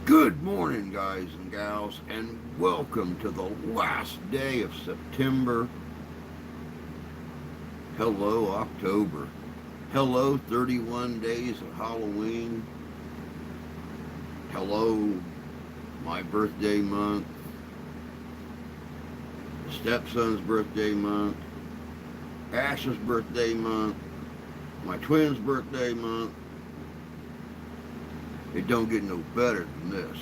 Good morning, guys and gals, and welcome to the last day of September. Hello, October. Hello, 31 days of Halloween. Hello, my birthday month, stepson's birthday month, Ash's birthday month, my twins' birthday month. It don't get no better than this.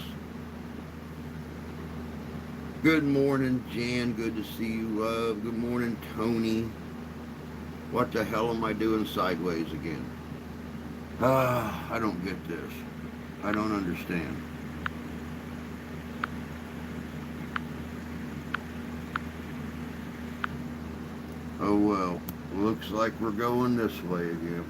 Good morning, Jan. Good to see you, love. Good morning, Tony. What the hell am I doing sideways again? I don't get this. I don't understand. Oh well, looks like we're going this way again.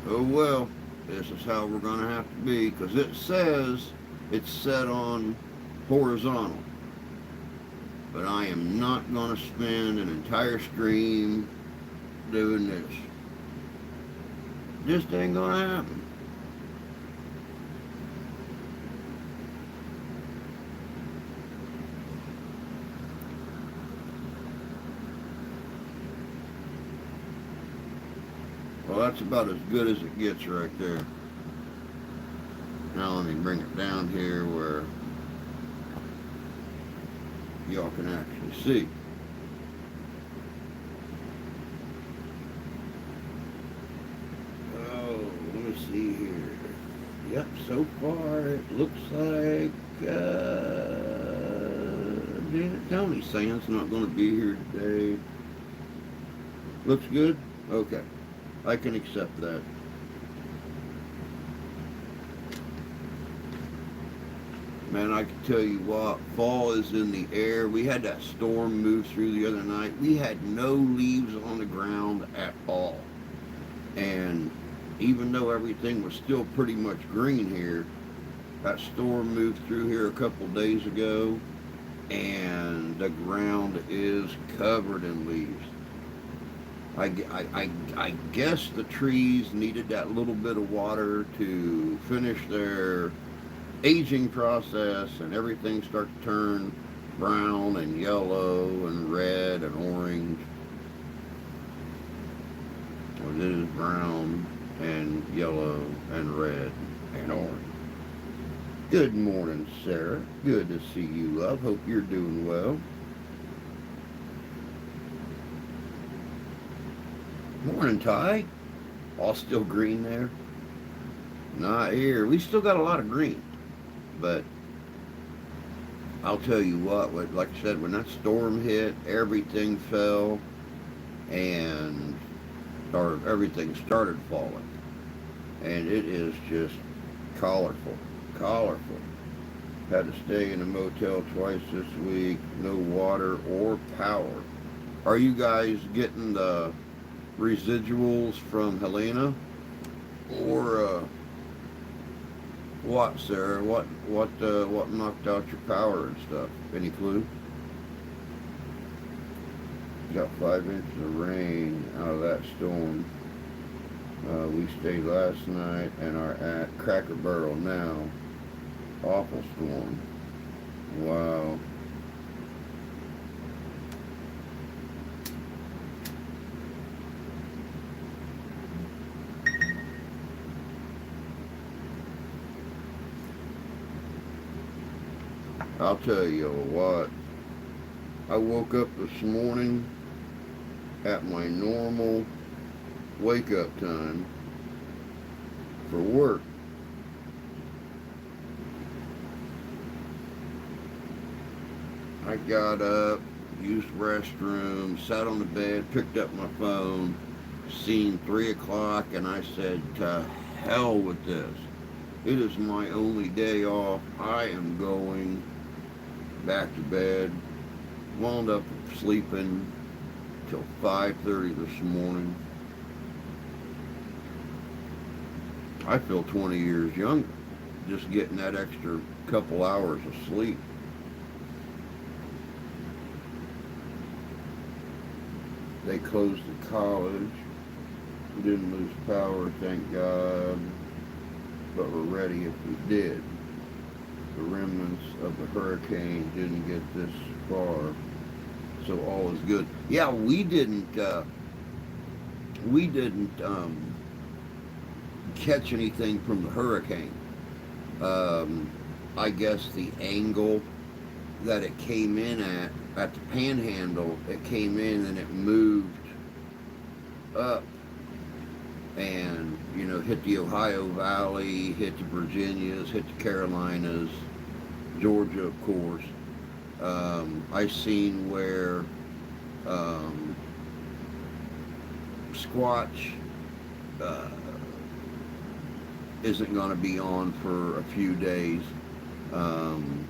Oh well, this is how we're going to have to be because it says it's set on horizontal. But I am not going to spend an entire stream doing this. Just ain't going to happen. Well, that's about as good as it gets right there. Now let me bring it down here where y'all can actually see. Oh, let me see here. Yep, so far it looks like Tony Sands not going to be here today. Looks good? Okay. I can accept that. Man, I can tell you what, fall is in the air. We had that storm move through the other night. We had no leaves on the ground at all. And even though everything was still pretty much green here, that storm moved through here a couple days ago, and the ground is covered in leaves. I guess the trees needed that little bit of water to finish their aging process, and everything starts to turn brown and yellow and red and orange. Well, it is brown and yellow and red and orange. Good morning, Sarah. Good to see you, love. Hope you're doing well. Morning, Ty. All still green there? Not here. We still got a lot of green. But I'll tell you what, like I said, when that storm hit, everything fell and or everything started falling. And it is just colorful. Colorful. Had to stay in a motel twice this week. No water or power. Are you guys getting the residuals from Helena? Or what, Sarah? What knocked out your power and stuff? Any clue? Got 5 inches of rain out of that storm. We stayed last night and are at Cracker Barrel now. Awful storm. Wow. I'll tell you what. I woke up this morning at my normal wake up time for work. I got up, used the restroom, sat on the bed, picked up my phone, seen 3 o'clock, and I said, to hell with this. It is my only day off. I am going back to bed Wound up sleeping till 5:30 this morning. I feel 20 years younger just getting that extra couple hours of sleep. They closed the college. Didn't lose power, thank God. But we're ready if we did. The remnants of the hurricane didn't get this far, so all is good. Yeah, we didn't catch anything from the hurricane. Um, I guess the angle that it came in at the Panhandle, it came in and it moved up and hit the Ohio Valley, hit the Virginias, hit the Carolinas, Georgia, of course. I seen where um, Squatch uh, isn't going to be on for a few days, um,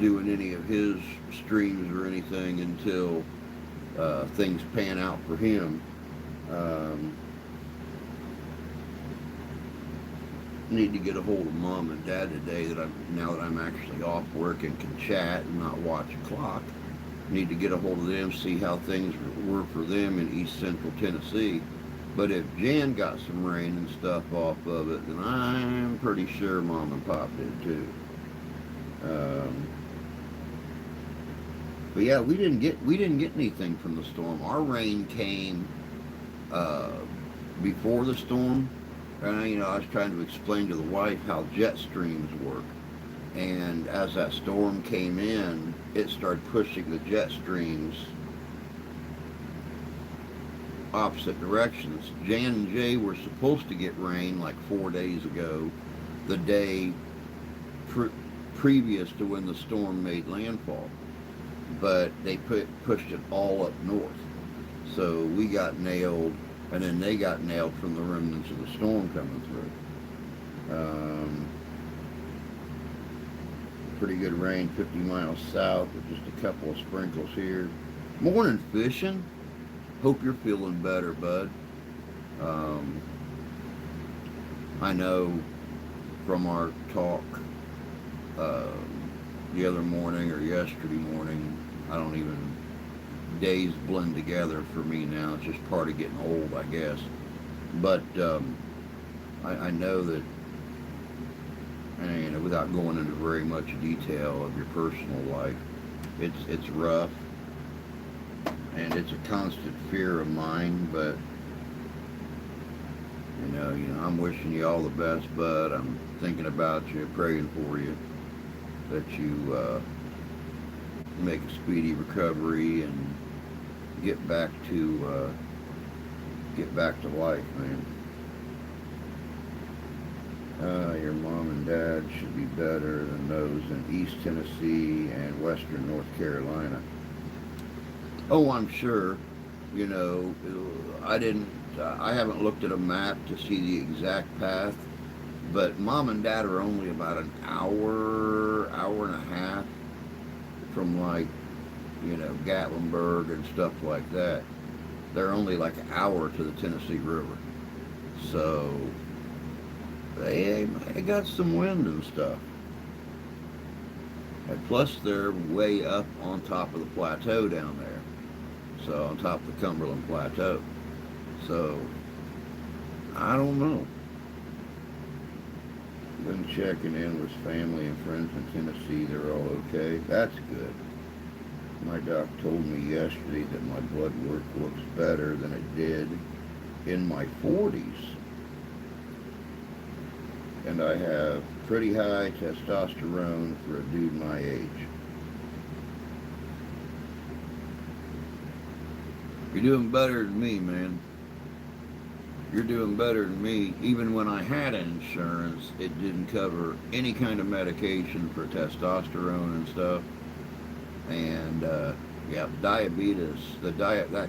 doing any of his streams or anything until things pan out for him. Um, Need to get a hold of mom and dad today now that I'm actually off work and can chat and not watch a clock. Need to get a hold of them, see how things were for them in East Central Tennessee. But if Jan got some rain and stuff off of it, then I'm pretty sure mom and pop did too. Um, but yeah, we didn't get anything from the storm. Our rain came uh, before the storm. And I was trying to explain to the wife how jet streams work. And as that storm came in, it started pushing the jet streams opposite directions. Jan and Jay were supposed to get rain like 4 days ago, the day previous to when the storm made landfall. But they pushed it all up north. So we got nailed, and then they got nailed from the remnants of the storm coming through. Pretty good rain 50 miles south with just a couple of sprinkles here. Morning fishing. Hope you're feeling better, bud. I know from our talk uh, the other morning or yesterday morning, I don't even, days blend together for me now. It's just part of getting old, I guess. But I know that, and without going into very much detail of your personal life, it's rough, and it's a constant fear of mine. But I'm wishing you all the best, bud. I'm thinking about you, praying for you, that you make a speedy recovery and get back to life, man. Your mom and dad should be better than those in East Tennessee and Western North Carolina. Oh, I'm sure. I haven't looked at a map to see the exact path, but mom and dad are only about an hour and a half from Gatlinburg and stuff like that. They're only like an hour to the Tennessee River. So they got some wind and stuff. And plus they're way up on top of the plateau down there. So on top of the Cumberland Plateau. So I don't know. Been checking in with family and friends in Tennessee. They're all okay. That's good. My doc told me yesterday that my blood work looks better than it did in my 40s. And I have pretty high testosterone for a dude my age. You're doing better than me, man. You're doing better than me. Even when I had insurance, it didn't cover any kind of medication for testosterone and stuff. And diabetes. That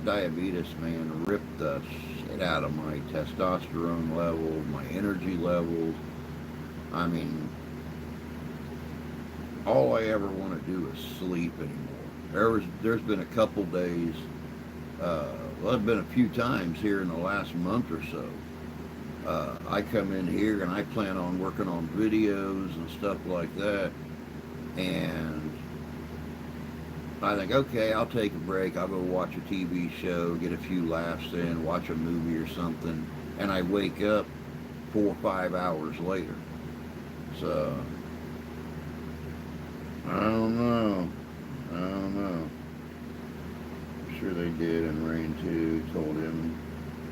diabetes, man, ripped the shit out of my testosterone levels, my energy levels. I mean, all I ever want to do is sleep anymore. There's been a couple days, well, it's been a few times here in the last month or so. I come in here and I plan on working on videos and stuff like that, and I think, okay, I'll take a break. I'll go watch a TV show, get a few laughs in, watch a movie or something, and I wake up 4 or 5 hours later. So I don't know. I don't know. I'm sure they did in Rain 2. Told him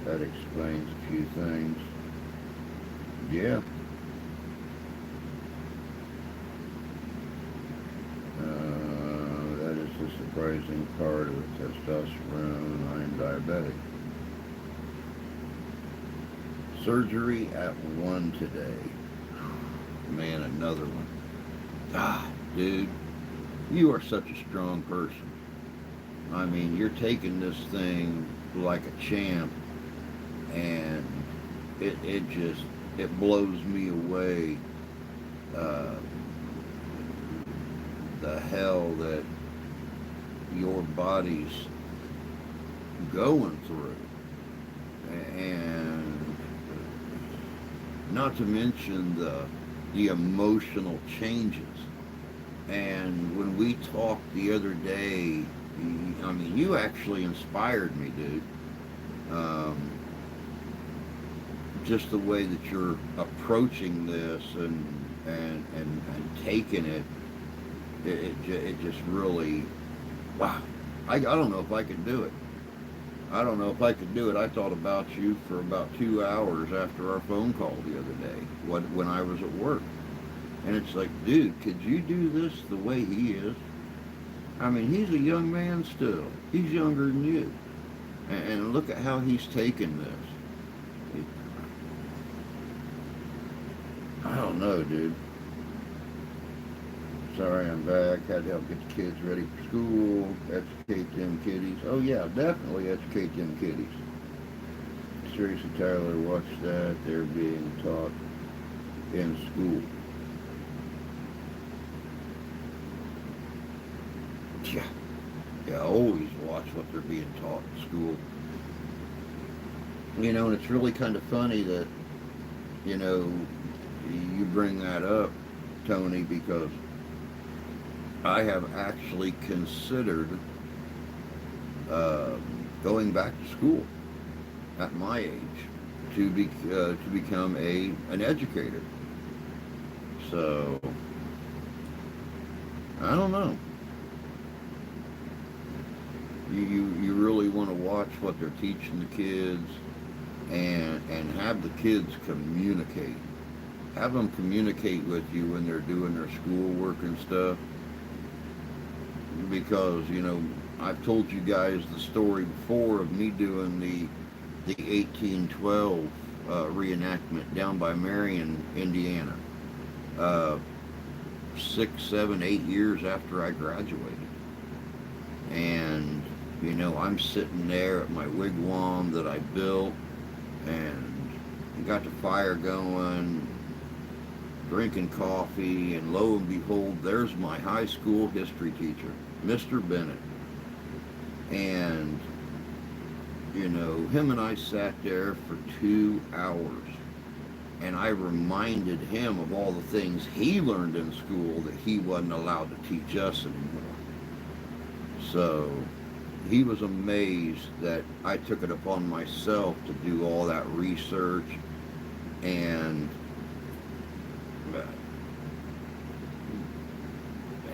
that explains a few things. Yeah. That is the surprising part of testosterone. I'm diabetic. Surgery at 1 today. Man, another one. Ah, dude, you are such a strong person. I mean, you're taking this thing like a champ, and it just it blows me away. Uh, the hell that your body's going through, and not to mention the emotional changes. And when we talked the other day, I mean, you actually inspired me, dude. Um, just the way that you're approaching this and taking it, it just really, wow. I don't know if I could do it. I don't know if I could do it. I thought about you for about 2 hours after our phone call the other day, when I was at work. And it's like, dude, could you do this the way he is? I mean, he's a young man still. He's younger than you. And look at how he's taken this. I don't know, dude. Sorry, I'm back. Had to help get the kids ready for school. Educate them kiddies. Oh, yeah, definitely educate them kiddies. Tracy Tyler, watch that. They're being taught in school. Yeah, always watch what they're being taught in school. You know, and it's really kind of funny that, you know, you bring that up, Tony, because I have actually considered uh, going back to school at my age to become an educator. So I don't know. You really want to watch what they're teaching the kids, and have the kids communicate. Have them communicate with you when they're doing their schoolwork and stuff. Because, you know, I've told you guys the story before of me doing the 1812 reenactment down by Marion, Indiana. 6, 7, 8 years after I graduated. And, you know, I'm sitting there at my wigwam that I built, and got the fire going, drinking coffee, and lo and behold, there's my high school history teacher, Mr. Bennett. And, you know, him and I sat there for 2 hours, and I reminded him of all the things he learned in school that he wasn't allowed to teach us anymore. So he was amazed that I took it upon myself to do all that research and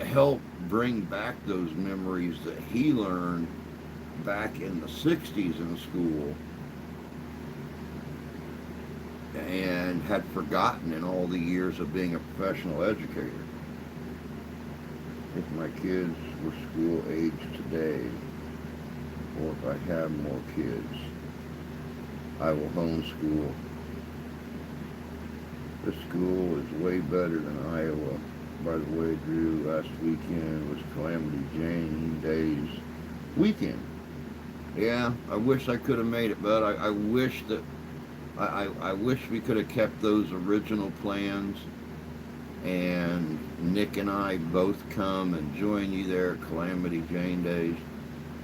help bring back those memories that he learned back in the 60s in school and had forgotten in all the years of being a professional educator. If my kids were school age today, or if I have more kids, I will homeschool. This school is way better than Iowa. By the way, Drew, last weekend was Calamity Jane Day's weekend. Yeah, I wish I could have made it, but I wish that I wish we could have kept those original plans. and Nick and I both come and join you there at Calamity Jane Days,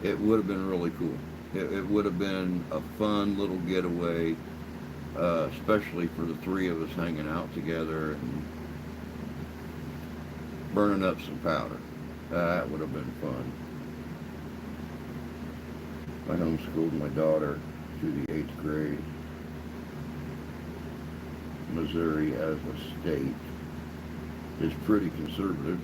it would have been really cool. It would have been a fun little getaway, especially for the three of us hanging out together and burning up some powder. That would have been fun. I homeschooled my daughter through the 8th grade. Missouri as a state is pretty conservative.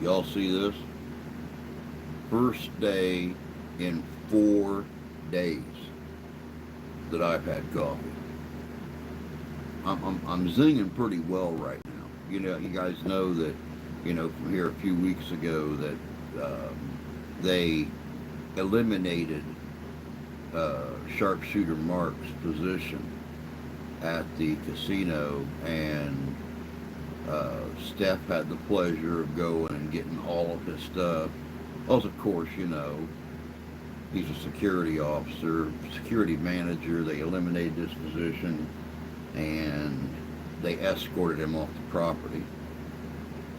Y'all see this? First day in 4 days that I've had coffee. I'm zinging pretty well right now. You know, you guys know that, you know, from here a few weeks ago that they eliminated Sharpshooter Mark's position at the casino, and Steph had the pleasure of going and getting all of his stuff. Well, of course, you know, he's a security officer, security manager. They eliminated his position, and they escorted him off the property.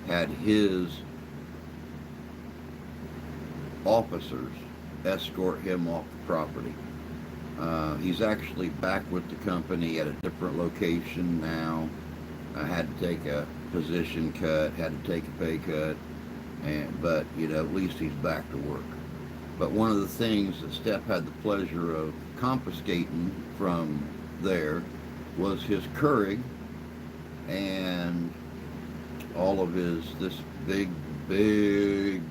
Had his officers escort him off the property. He's actually back with the company at a different location now. I had to take a position cut, had to take a pay cut, but you know, at least he's back to work. But one of the things that Steph had the pleasure of confiscating from there was his Keurig and all of this big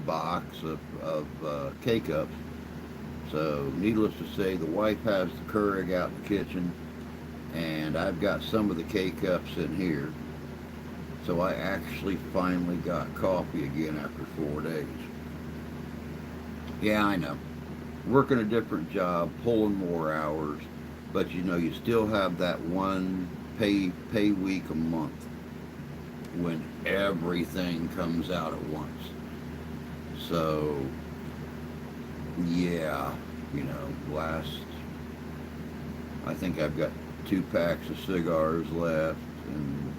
box of K-Cups. So needless to say, the wife has the Keurig out in the kitchen, and I've got some of the K-Cups in here. So I actually finally got coffee again after 4 days. Yeah, I know. Working a different job, pulling more hours, but you know, you still have that one pay week a month when everything comes out at once. So yeah, you know, I think I've got 2 packs of cigars left, and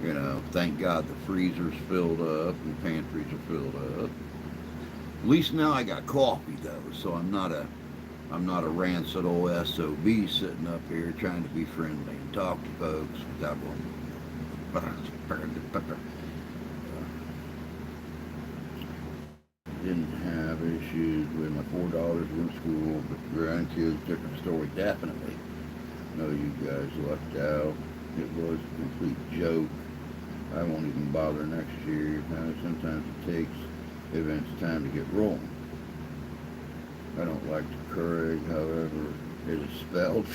you know, thank God the freezer's filled up and the pantries are filled up. At least now I got coffee though, so I'm not a rancid old SOB sitting up here trying to be friendly and talk to folks without going. Didn't have issues with my $4 in school, but grandkids, different story. Definitely. No, you guys lucked out. It was a complete joke. I won't even bother next year. Sometimes it takes events time to get rolling. I don't like the Keurig, however it is spelled.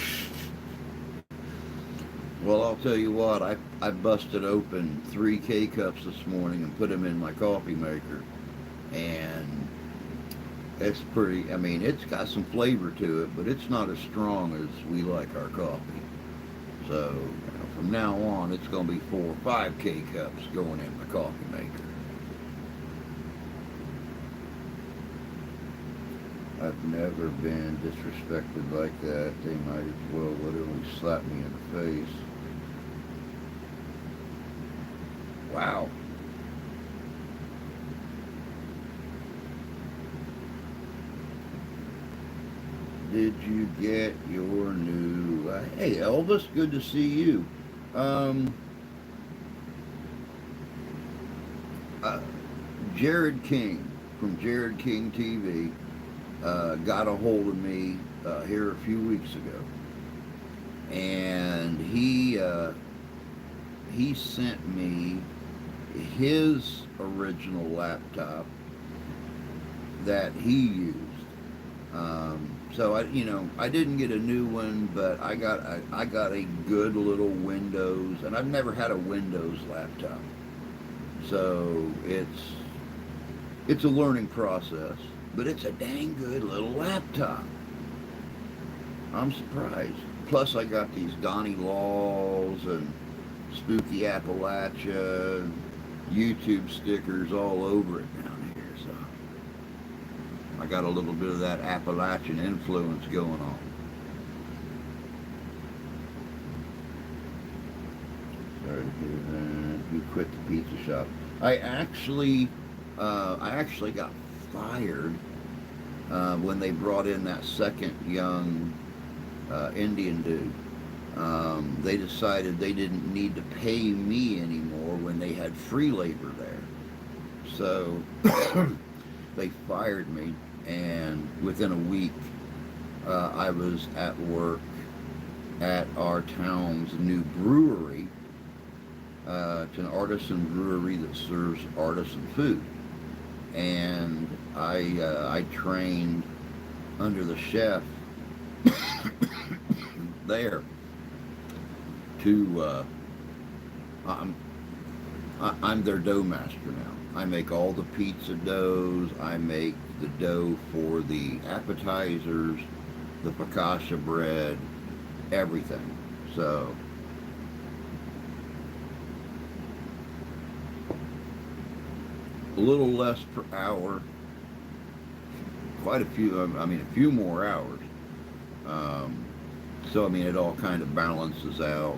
Well, I'll tell you what, I busted open 3 K-Cups this morning and put them in my coffee maker. And it's pretty, I mean, it's got some flavor to it, but it's not as strong as we like our coffee. So, you know, from now on, it's going to be 4 or 5 K-Cups going in my coffee maker. I've never been disrespected like that. They might as well literally slap me in the face. Wow. Did you get your new... hey, Elvis, good to see you. Jared King from Jared King TV got a hold of me here a few weeks ago, and he sent me his original laptop that he used. So I didn't get a new one, but I got a good little Windows, and I've never had a Windows laptop, so it's a learning process. But it's a dang good little laptop. I'm surprised. Plus, I got these Donnie Laws and Spooky Appalachia and YouTube stickers all over it now. I got a little bit of that Appalachian influence going on. Sorry to hear that. You quit the pizza shop. I actually, I actually got fired when they brought in that second young Indian dude. They decided they didn't need to pay me anymore when they had free labor there. So they fired me, and within a week, I was at work at our town's new brewery. It's an artisan brewery that serves artisan food, and I trained under the chef there to I'm I'm their dough master now. I make all the pizza doughs. I make the dough for the appetizers, the focaccia bread, everything. So a little less per hour, quite a few. I mean, a few more hours. Um, so I mean, it all kind of balances out.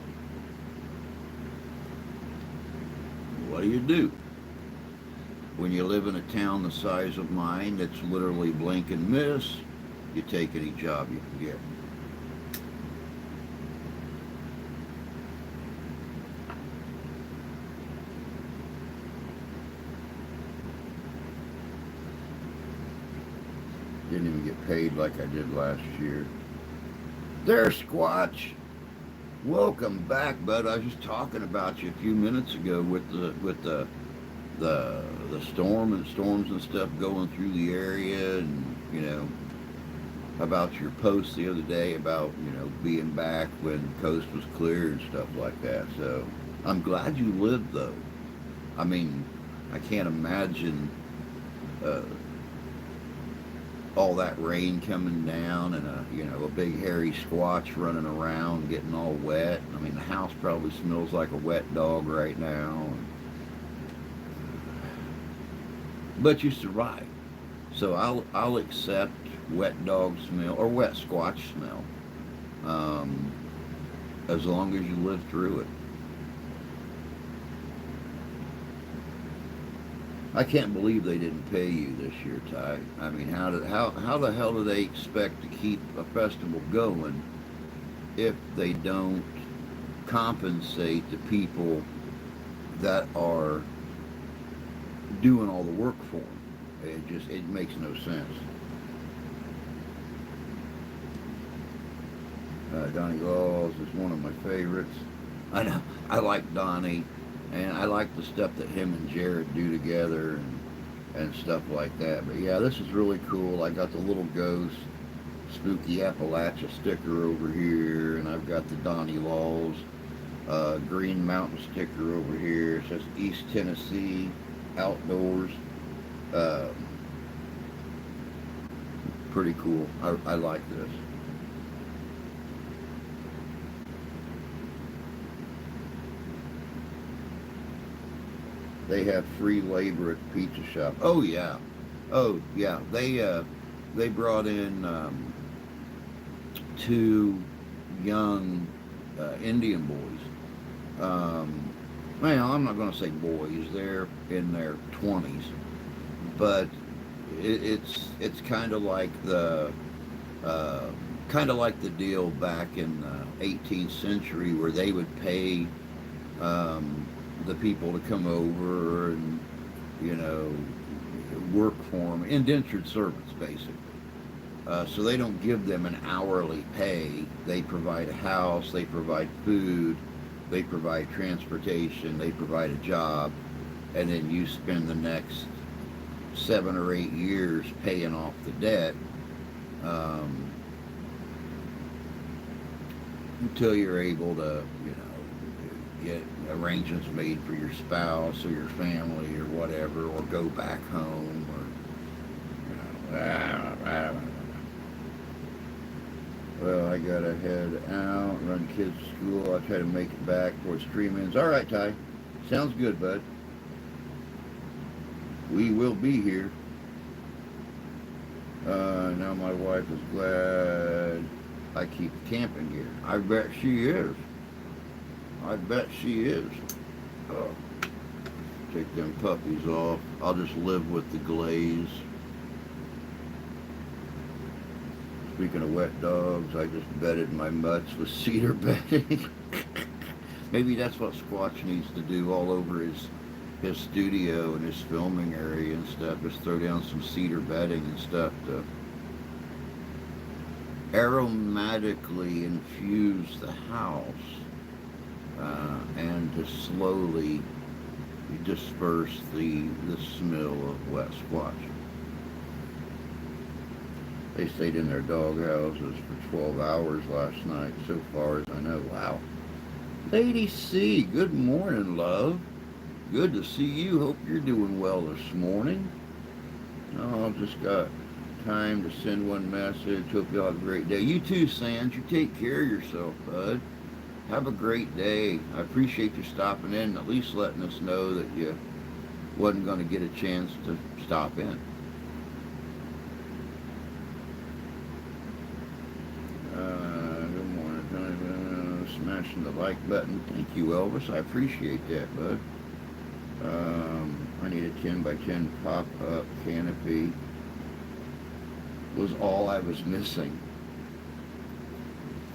What do you do when you live in a town the size of mine? That's literally blink and miss. You take any job you can get. Didn't even get paid like I did last year. There, Squatch. Welcome back, bud. I was just talking about you a few minutes ago with the storm and storms and stuff going through the area, and about your post the other day about being back when the coast was clear and stuff like that. So I'm glad you lived though. I mean, I can't imagine uh, all that rain coming down and a big hairy squatch running around getting all wet. I mean, the house probably smells like a wet dog right now. But you survive. So I'll accept wet dog smell or wet squatch smell, um, as long as you live through it. I can't believe they didn't pay you this year, Ty. I mean, how the hell do they expect to keep a festival going if they don't compensate the people that are doing all the work for them? It makes no sense. Donnie Laws is one of my favorites. I know I like Donnie, and I like the stuff that him and Jared do together and stuff like that. But yeah, this is really cool. I got the little ghost spooky Appalachia sticker over here, and I've got the Donnie Laws Green Mountain sticker over here. It says East Tennessee Outdoors. Uh, Pretty cool. I like this. They have free labor at the pizza shop. Oh yeah, oh yeah. They brought in two young Indian boys. Well, I'm not going to say boys. They're in their 20s, but it's kind of like uh, the deal back in the 18th century where they would pay um, the people to come over and you know work for them, indentured servants basically. So they don't give them an hourly pay. They provide a house, they provide food, they provide transportation, they provide a job, and then you spend the next 7 or 8 years paying off the debt um, until you're able to, get arrangements made for your spouse or your family or whatever, or go back home, or I don't know. Well, I gotta head out, run kids to school. I'll try to make it back before it's 3 minutes. All right, Ty. Sounds good, bud. We will be here. Now my wife is glad I keep camping gear. I bet she is. I bet she is. Oh, take them puppies off. I'll just live with the glaze. Speaking of wet dogs, I just bedded my mutts with cedar bedding. Maybe that's what Squatch needs to do all over his studio and his filming area and stuff. Just throw down some cedar bedding and stuff to aromatically infuse the house and to slowly disperse the smell of wet squash. They stayed in their dog houses for 12 hours last night, so far as I know. Wow. Lady C, good morning, love. Good to see you. Hope you're doing well this morning. Oh, I've just got time to send one message. Hope you have a great day. You too, Sands. You take care of yourself, bud. Have a great day. I appreciate you stopping in and at least letting us know that you wasn't going to get a chance to stop in. Good morning. Smashing the like button. Thank you, Elvis. I appreciate that, bud. I need a 10 by 10 pop-up canopy. Was all I was missing.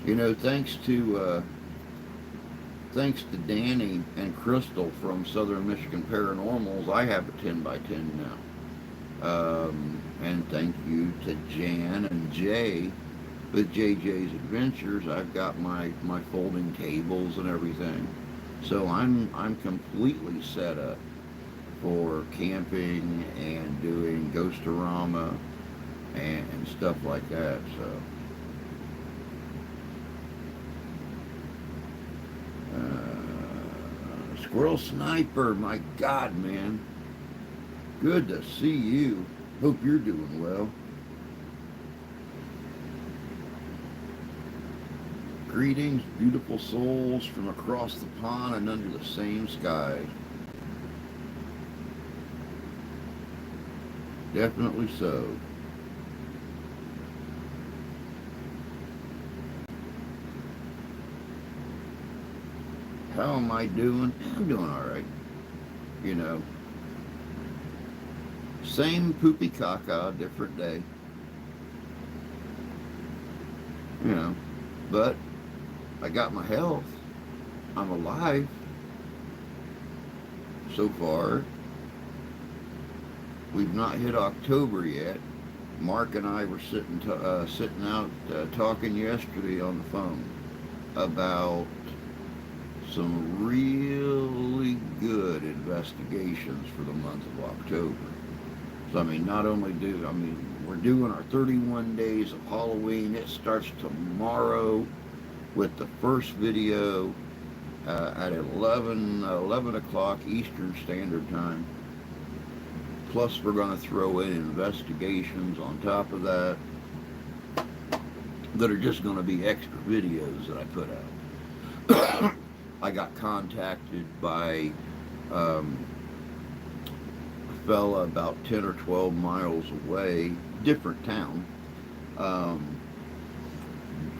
You know, thanks to Danny and Crystal from Southern Michigan Paranormals, I have a 10 by 10 now. And thank you to Jan and Jay with JJ's Adventures. I've got my folding tables and everything. So I'm completely set up for camping and doing Ghostorama and stuff like that. So Squirrel Sniper, my God, man, good to see you. Hope you're doing well. Greetings, beautiful souls from across the pond and under the same sky. Definitely so. How am I doing? I'm doing all right. You know, same poopy caca, different day. You know, but I got my health. I'm alive. So far, we've not hit October yet. Mark and I were sitting out talking yesterday on the phone about some really good investigations for the month of October. So, I mean, we're doing our 31 days of Halloween. It starts tomorrow with the first video at 11 o'clock Eastern Standard Time. Plus, we're going to throw in investigations on top of that that are just going to be extra videos that I put out. I got contacted by a fella about 10 or 12 miles away, different town.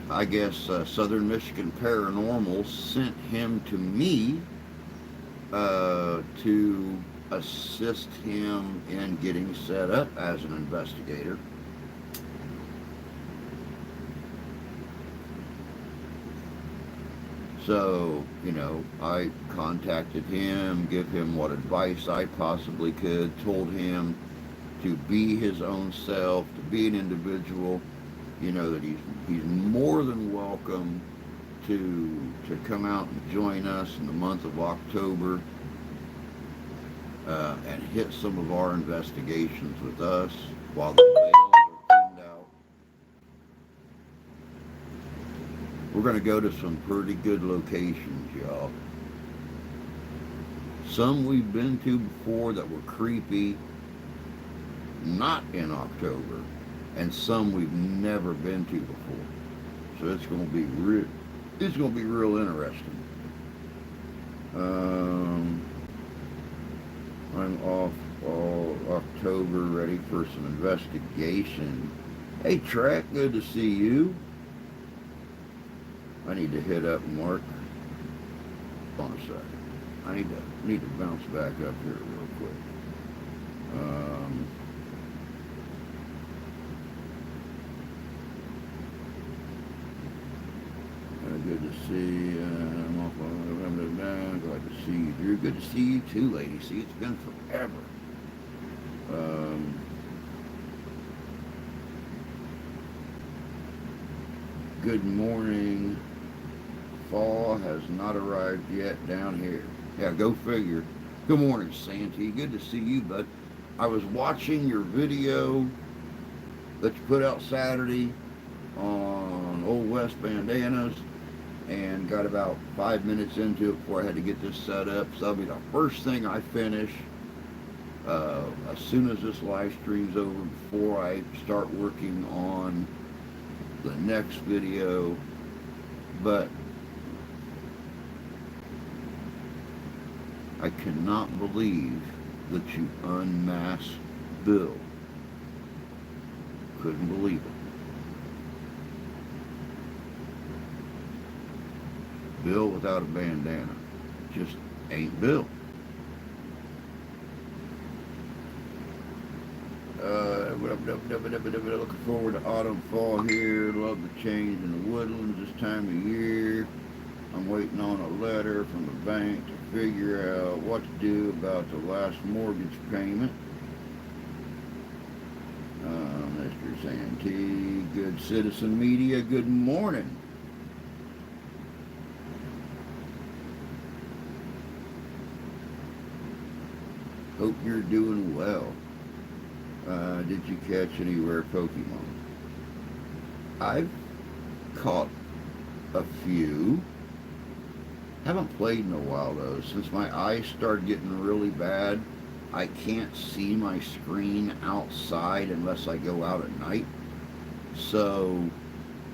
I guess Southern Michigan Paranormal sent him to me to assist him in getting set up as an investigator. So, you know, I contacted him, give him what advice I possibly could, told him to be his own self, to be an individual, you know, that he's more than welcome to come out and join us in the month of October and hit some of our investigations with us while the veils are thinned out. We're going to go to some pretty good locations, y'all. Some we've been to before that were creepy, not in October, and some we've never been to before. So it's going to be real interesting. I'm off all October. October, ready for some investigation. Hey, Trek, good to see you. I need to hit up Mark. Hold on a second. I need to bounce back up here real quick. Um, Good to see you. I'm off on glad to see you, Drew. Good to see you too, lady. See, it's been forever. Um, Good morning. Fall has not arrived yet down here. Yeah, go figure. Good morning, Santee. Good to see you, bud. I was watching your video that you put out Saturday on Old West Bandanas and got about 5 minutes into it before I had to get this set up. So that'll be the first thing I finish as soon as this live stream's over, before I start working on the next video. But I cannot believe that you unmasked Bill. Couldn't believe it. Bill without a bandana just ain't Bill. Looking forward to autumn, fall here. Love the change in the woodlands this time of year. I'm waiting on a letter from the bank to figure out what to do about the last mortgage payment. Mr. Santee, Good Citizen Media, good morning. Hope you're doing well. Did you catch any rare Pokemon? I've caught a few. Haven't played in a while though. Since my eyes started getting really bad, I can't see my screen outside unless I go out at night. So,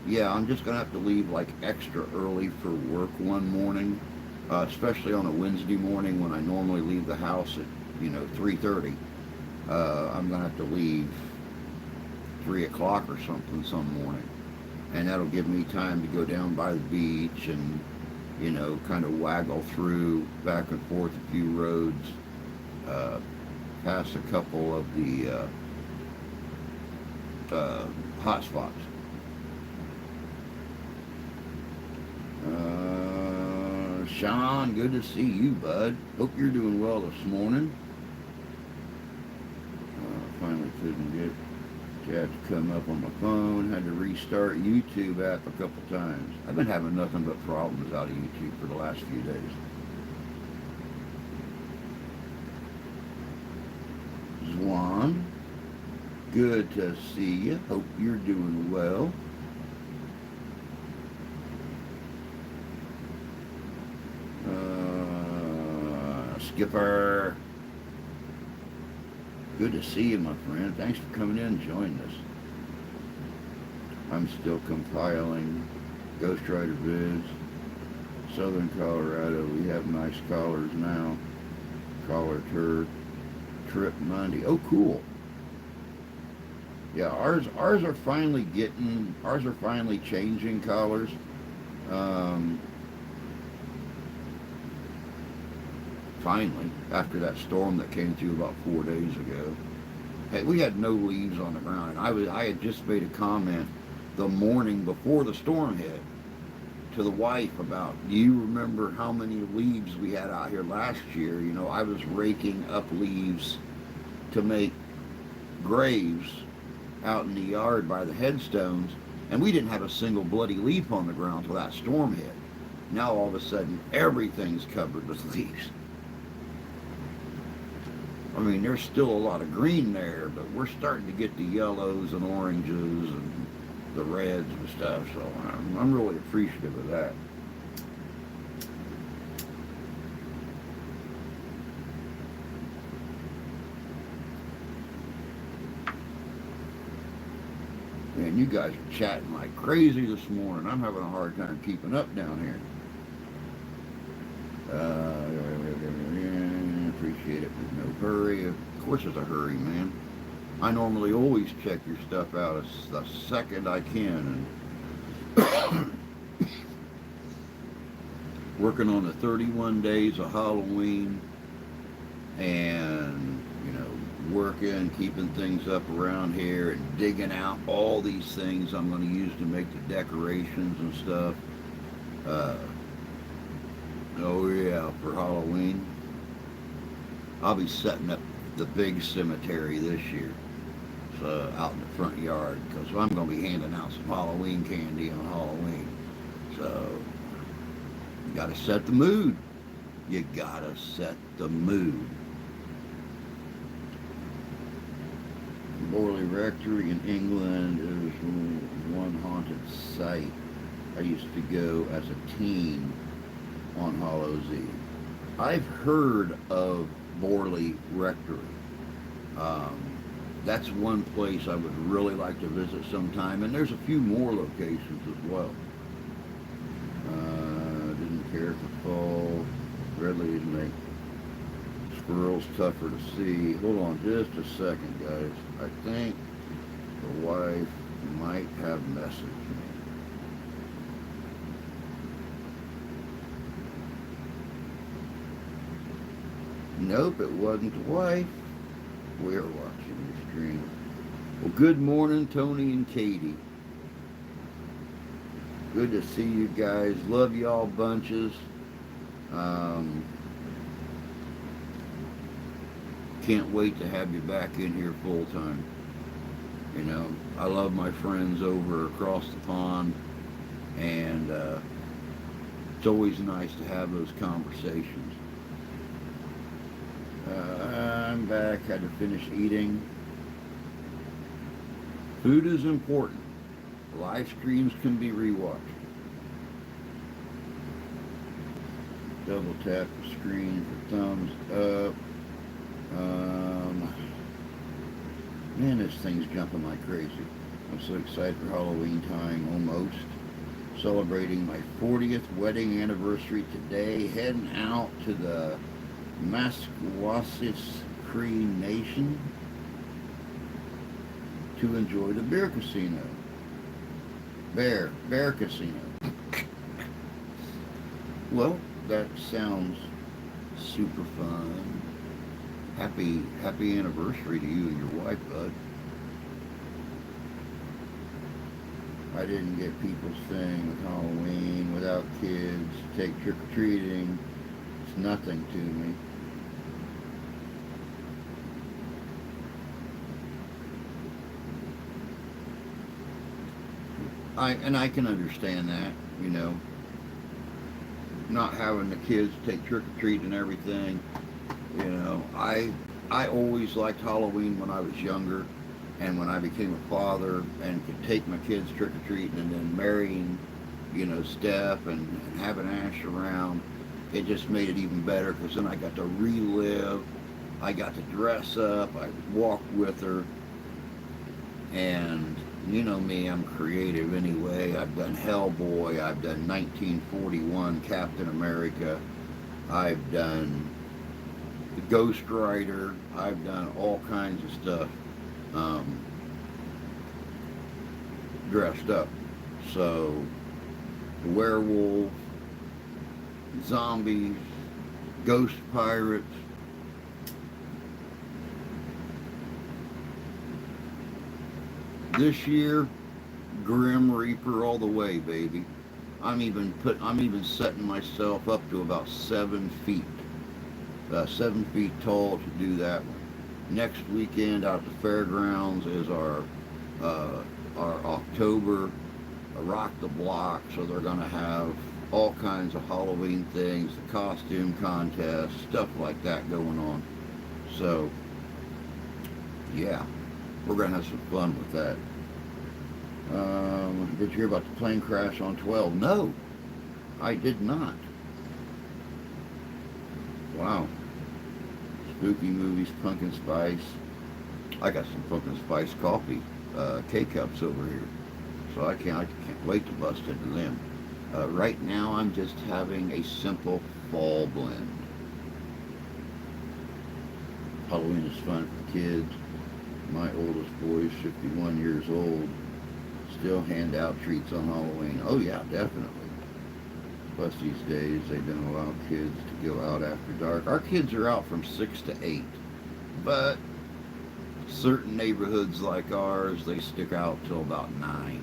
yeah, I'm just going to have to leave like extra early for work one morning, especially on a Wednesday morning when I normally leave the house at 3:30. I'm going to have to leave 3 o'clock or something some morning. And that'll give me time to go down by the beach and, kind of waggle through back and forth a few roads, past a couple of the hot spots. Sean, good to see you, bud. Hope you're doing well this morning. Finally couldn't get Chad to come up on my phone. Had to restart YouTube app a couple times. I've been having nothing but problems out of YouTube for the last few days. Juan, good to see you. Hope you're doing well. Skipper, good to see you, my friend. Thanks for coming in and joining us. I'm still compiling Ghost Rider vids. Southern Colorado, we have nice collars now. Collar trip Monday. Oh, cool. Yeah, ours are finally changing collars. Finally, after that storm that came through about 4 days ago. Hey, we had no leaves on the ground. I had just made a comment the morning before the storm hit to the wife about, do you remember how many leaves we had out here last year? I was raking up leaves to make graves out in the yard by the headstones, and we didn't have a single bloody leaf on the ground till that storm hit. Now all of a sudden, everything's covered with leaves. I mean, there's still a lot of green there, but we're starting to get the yellows and oranges and the reds and stuff, so I'm really appreciative of that. Man, you guys are chatting like crazy this morning. I'm having a hard time keeping up down here. Appreciate it. There's no hurry. Of course there's a hurry, man. I normally always check your stuff out the second I can, and working on the 31 days of Halloween, and working, keeping things up around here, and digging out all these things I'm going to use to make the decorations and stuff. Uh, oh yeah, for Halloween, I'll be setting up the big cemetery this year, so out in the front yard, because I'm going to be handing out some Halloween candy on Halloween. So you got to set the mood. You got to set the mood. Borley Rectory in England is one haunted site I used to go as a teen on Hallows Eve. I've heard of Borley Rectory. That's one place I would really like to visit sometime, and there's a few more locations as well. Didn't care for fall. Red leaves make squirrels tougher to see. Hold on just a second, guys. I think the wife might have messaged me. Nope, it wasn't the wife. We're watching the stream. Well, good morning, Tony and Katie. Good to see you guys. Love y'all bunches. Can't wait to have you back in here full time. I love my friends over across the pond, and it's always nice to have those conversations. I'm back. Had to finish eating. Food is important. Live streams can be rewatched. Double tap the screen for thumbs up. Man, this thing's jumping like crazy. I'm so excited for Halloween time, almost. Celebrating my 40th wedding anniversary today. Heading out to the Massachusetts Cree Nation to enjoy the beer casino. Bear Casino. Well, that sounds super fun. Happy anniversary to you and your wife, bud. I didn't get people's thing with Halloween, without kids, take trick-or-treating. It's nothing to me. I can understand that, not having the kids take trick-or-treat and everything. I always liked Halloween when I was younger, and when I became a father and could take my kids trick-or-treating, and then marrying, Steph, and having Ash around, it just made it even better, because then I got to relive, I got to dress up, I walked with her, and you know me, I'm creative anyway. I've done Hellboy, I've done 1941 Captain America, I've done the Ghost Rider, I've done all kinds of stuff dressed up. So, werewolf, zombies, ghost pirates. This year, Grim Reaper all the way, baby. I'm even setting myself up to about 7 feet. 7 feet tall to do that one. Next weekend out at the fairgrounds is our October Rock the Block, so they're going to have all kinds of Halloween things, the costume contest, stuff like that going on. So, yeah, we're going to have some fun with that. Did you hear about the plane crash on 12? No, I did not. Wow. Spooky movies, pumpkin spice. I got some pumpkin spice coffee K-cups over here, so I can't wait to bust into them. Right now, I'm just having a simple fall blend. Halloween is fun for kids. My oldest boy is 51 years old. Still hand out treats on Halloween. Oh yeah, definitely. Plus these days they don't allow kids to go out after dark. Our kids are out from 6 to 8. But certain neighborhoods like ours, they stick out till about 9.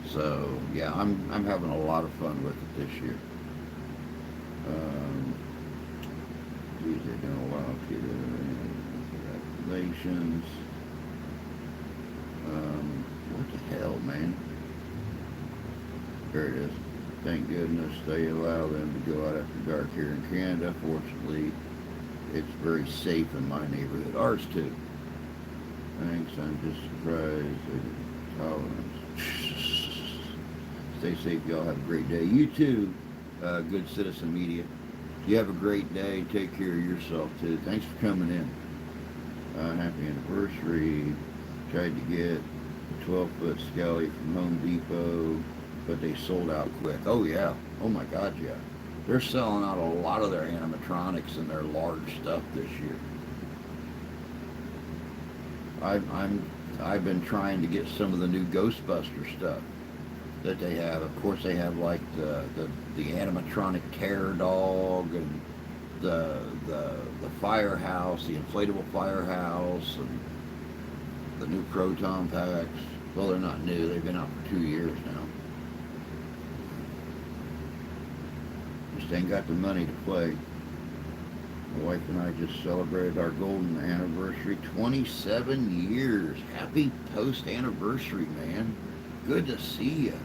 So yeah, I'm having a lot of fun with it this year. Geez, they don't allow congratulations. What the hell, man? There it is. Thank goodness they allow them to go out after dark here in Canada. Fortunately, it's very safe in my neighborhood. Ours too. Thanks. I'm just surprised at tolerance. Stay safe. Y'all have a great day. You too, good citizen media. You have a great day. Take care of yourself too. Thanks for coming in. Happy anniversary. Tried to get a 12-foot skelly from Home Depot, but they sold out quick. Oh yeah. Oh my God, yeah. They're selling out a lot of their animatronics and their large stuff this year. I've been trying to get some of the new Ghostbuster stuff that they have. Of course, they have like the animatronic terror dog and the firehouse, the inflatable firehouse, and the new proton packs. Well, they're not new. They've been out for 2 years now. Just ain't got the money to play. My wife and I just celebrated our golden anniversary, 27 years. Happy post-anniversary, man. Good to see you.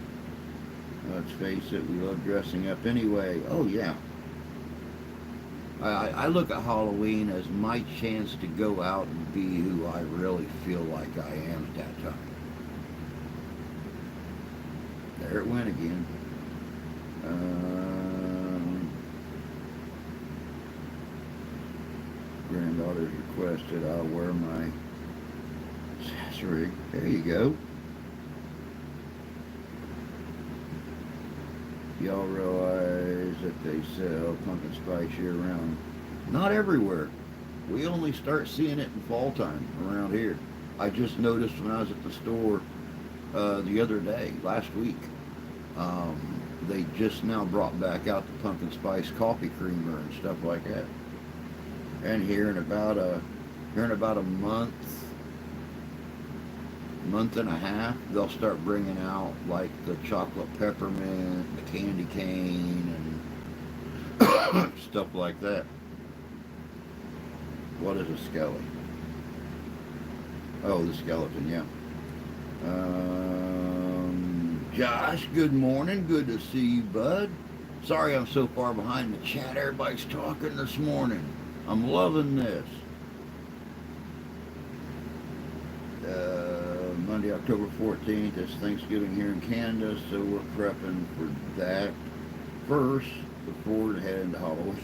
Let's face it, we love dressing up anyway. Oh, yeah. I look at Halloween as my chance to go out and be who I really feel like I am at that time. There it went again. Granddaughter's requested I'll wear my sassrig. There you go. Y'all realize that they sell pumpkin spice year round? Not everywhere. We only start seeing it in fall time around here. I just noticed when I was at the store the other day, last week, they just now brought back out the pumpkin spice coffee creamer and stuff like that. And here in about a month and a half, they'll start bringing out like the chocolate peppermint, the candy cane, and stuff like that. What is a skelly? Oh, the skeleton, yeah. Josh, good morning. Good to see you, bud. Sorry I'm so far behind the chat. Everybody's talking this morning. I'm loving this. Monday, October 14th is Thanksgiving here in Canada, so we're prepping for that first before heading to Halloween.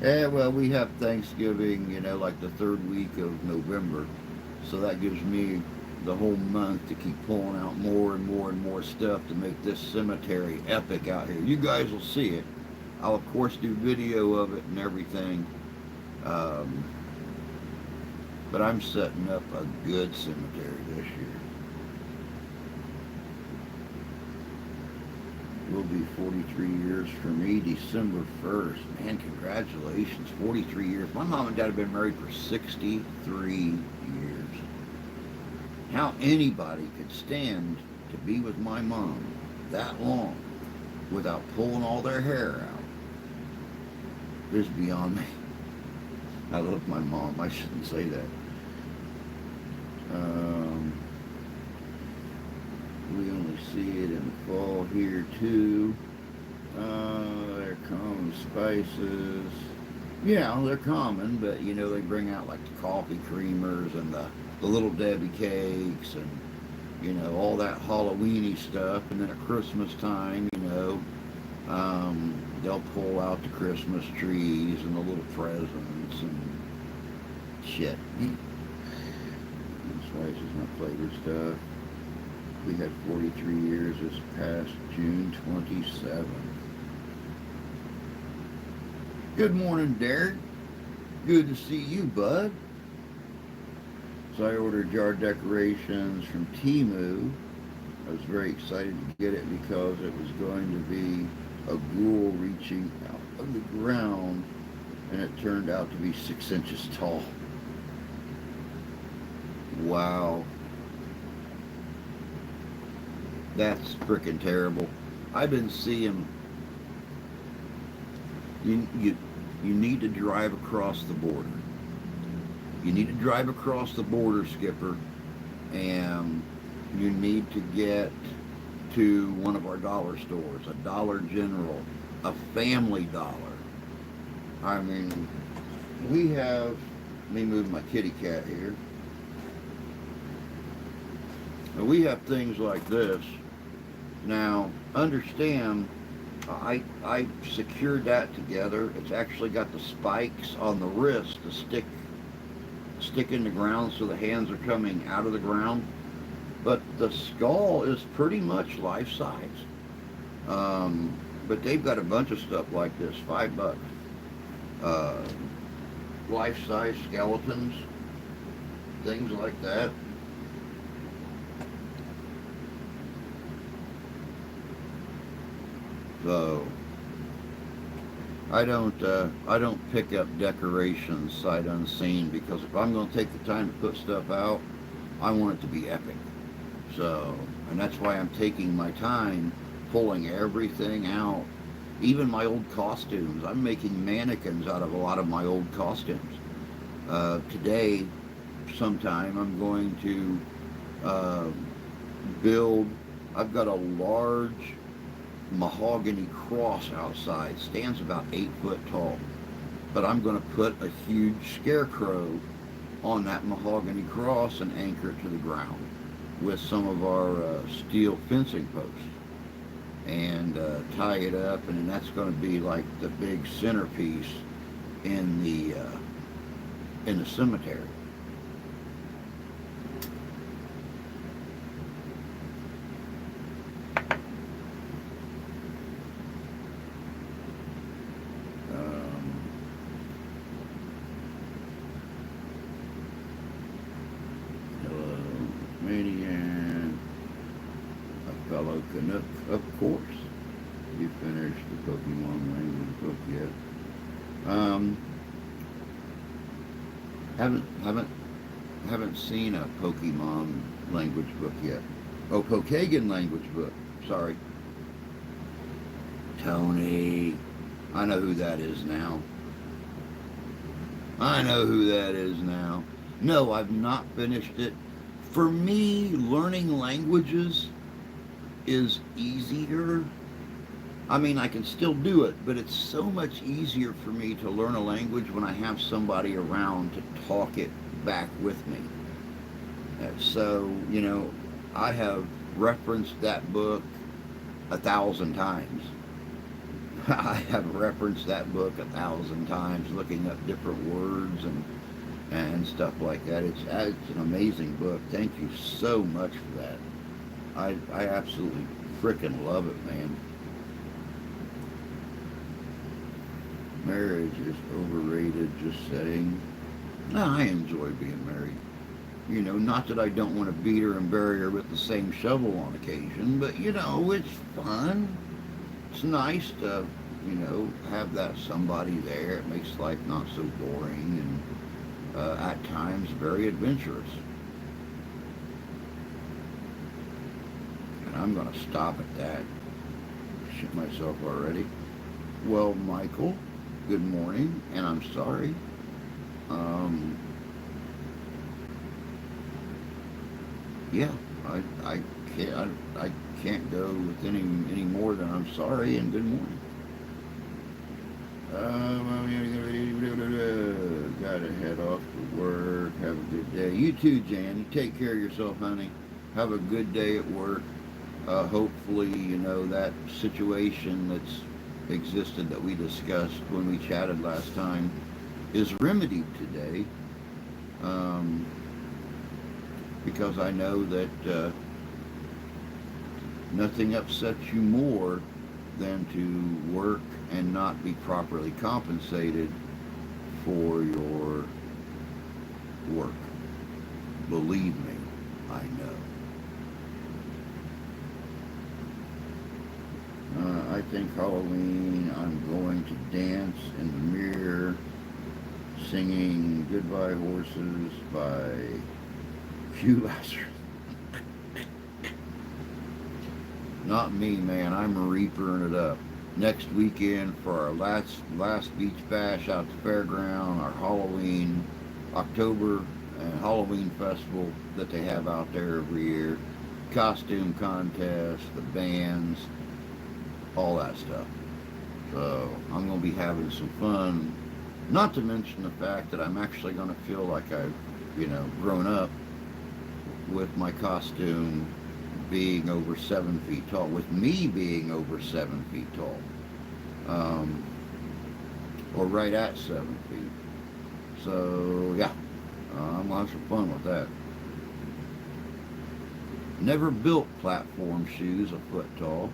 Yeah, well, we have Thanksgiving, like the third week of November, so that gives me the whole month to keep pulling out more and more and more stuff to make this cemetery epic out here. You guys will see it. I'll, of course, do video of it and everything. But I'm setting up a good cemetery this year. Will be 43 years for me, December 1st. Man, congratulations, 43 years. My mom and dad have been married for 63 years. How anybody could stand to be with my mom that long without pulling all their hair out is beyond me. I love my mom. I shouldn't say that. We only see it in the fall here too. They're common spices. Yeah, they're common, but they bring out like the coffee creamers and the little Debbie cakes and all that Halloweeny stuff. And then at Christmas time, they'll pull out the Christmas trees and the little presents and shit. Spice is my favorite stuff. We had 43 years this past June 27th. Good morning, Derek. Good to see you, bud. So I ordered jar decorations from Temu. I was very excited to get it because it was going to be a ghoul reaching out of the ground, and it turned out to be 6 inches tall. Wow, that's freaking terrible. I've been seeing you. You need to drive across the border. You need to drive across the border, Skipper, and you need to get to one of our dollar stores, a Dollar General, a Family Dollar. I mean, we have. Let me move my kitty cat here. We have things like this. Now, understand, I secured that together. It's actually got the spikes on the wrist to stick in the ground so the hands are coming out of the ground. But the skull is pretty much life size. But they've got a bunch of stuff like this, $5. Uh, Life size skeletons, things like that. So I don't pick up decorations sight unseen, because if I'm going to take the time to put stuff out, I want it to be epic. So, and that's why I'm taking my time pulling everything out, even my old costumes. I'm making mannequins out of a lot of my old costumes. Today, sometime, I'm going to uh, build. I've got a large mahogany cross outside, stands about 8 foot tall, but I'm going to put a huge scarecrow on that mahogany cross and anchor it to the ground with some of our steel fencing posts, and tie it up, and then that's going to be like the big centerpiece in the cemetery. Um, Hello, Median, a fellow Canuck, of course. You finished the Pokemon language book yet? Um, haven't haven't seen a Pokemon language book yet. Oh, Pokagon language book. Sorry, Tony. I know who that is now. I know who that is now. No, I've not finished it. For me, learning languages is easier. I mean, I can still do it, but it's so much easier for me to learn a language when I have somebody around to talk it back with me. So, I have referenced that book 1,000 times. I have referenced that book 1,000 times, looking up different words and stuff like that. It's an amazing book. Thank you so much for that. I absolutely freaking love it, man. Marriage is overrated, just saying. No, I enjoy being married. Not that I don't want to beat her and bury her with the same shovel on occasion, but it's fun. It's nice to, have that somebody there. It makes life not so boring, and at times very adventurous. And I'm going to stop at that. Shit myself already. Well, Michael, good morning, and I'm sorry. Um, yeah, I can't I can't go with any more than I'm sorry and good morning. Gotta head off to work. Have a good day. You too, Jan. You take care of yourself, honey. Have a good day at work. Hopefully, that situation that's existed that we discussed when we chatted last time is remedied today. Um, because I know that nothing upsets you more than to work and not be properly compensated for your work. Believe me, I know. I think Halloween, I'm going to dance in the mirror, singing Goodbye Horses by Hugh Lasser. Not me, man. I'm reaping it up. Next weekend for our last beach bash out the fairground, our Halloween, October Halloween festival that they have out there every year, costume contest, the bands, all that stuff. So I'm going to be having some fun. Not to mention the fact that I'm actually going to feel like I've, grown up with my costume being over 7 feet tall, with me being over 7 feet tall, or right at 7 feet. So yeah, I'm gonna have some fun with that. Never built platform shoes a foot tall,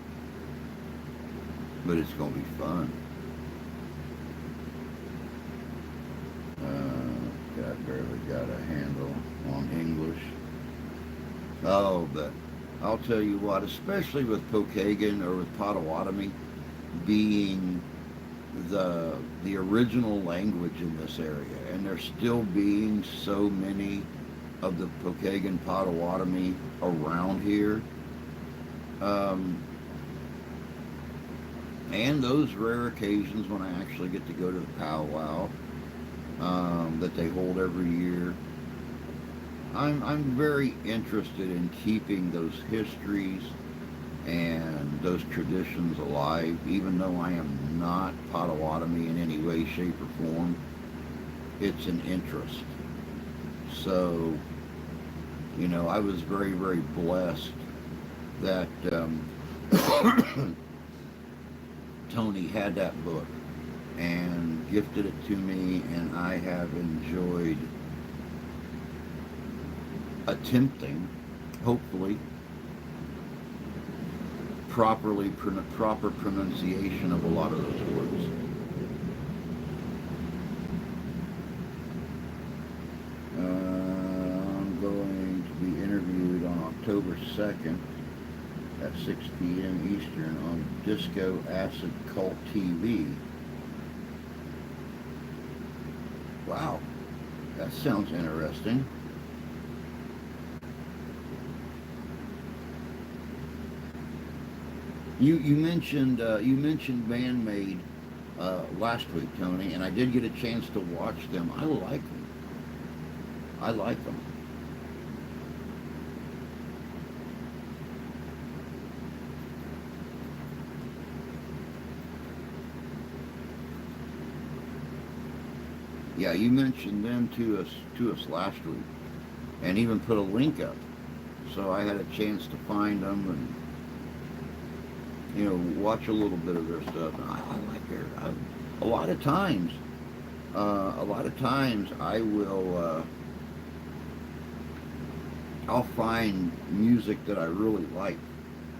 but it's gonna be fun. I barely got a handle on English. Oh, but I'll tell you what, especially with Pokagon or with Potawatomi being the original language in this area, and there still being so many of the Pokagon Potawatomi around here, and those rare occasions when I actually get to go to the powwow that they hold every year. I'm very interested in keeping those histories and those traditions alive, even though I am not Potawatomi in any way, shape, or form. It's an interest. So, I was very, very blessed that Tony had that book and gifted it to me, and I have enjoyed attempting, hopefully, proper pronunciation of a lot of those words. I'm going to be interviewed on October 2nd at 6 p.m. Eastern on Disco Acid Cult TV. Wow, that sounds interesting. You mentioned Bandmade last week, Tony, and I did get a chance to watch them. I like them. I like them. Yeah, you mentioned them to us last week, and even put a link up, so I had a chance to find them and watch a little bit of their stuff. And I like their. A lot of times I will. I'll find music that I really like,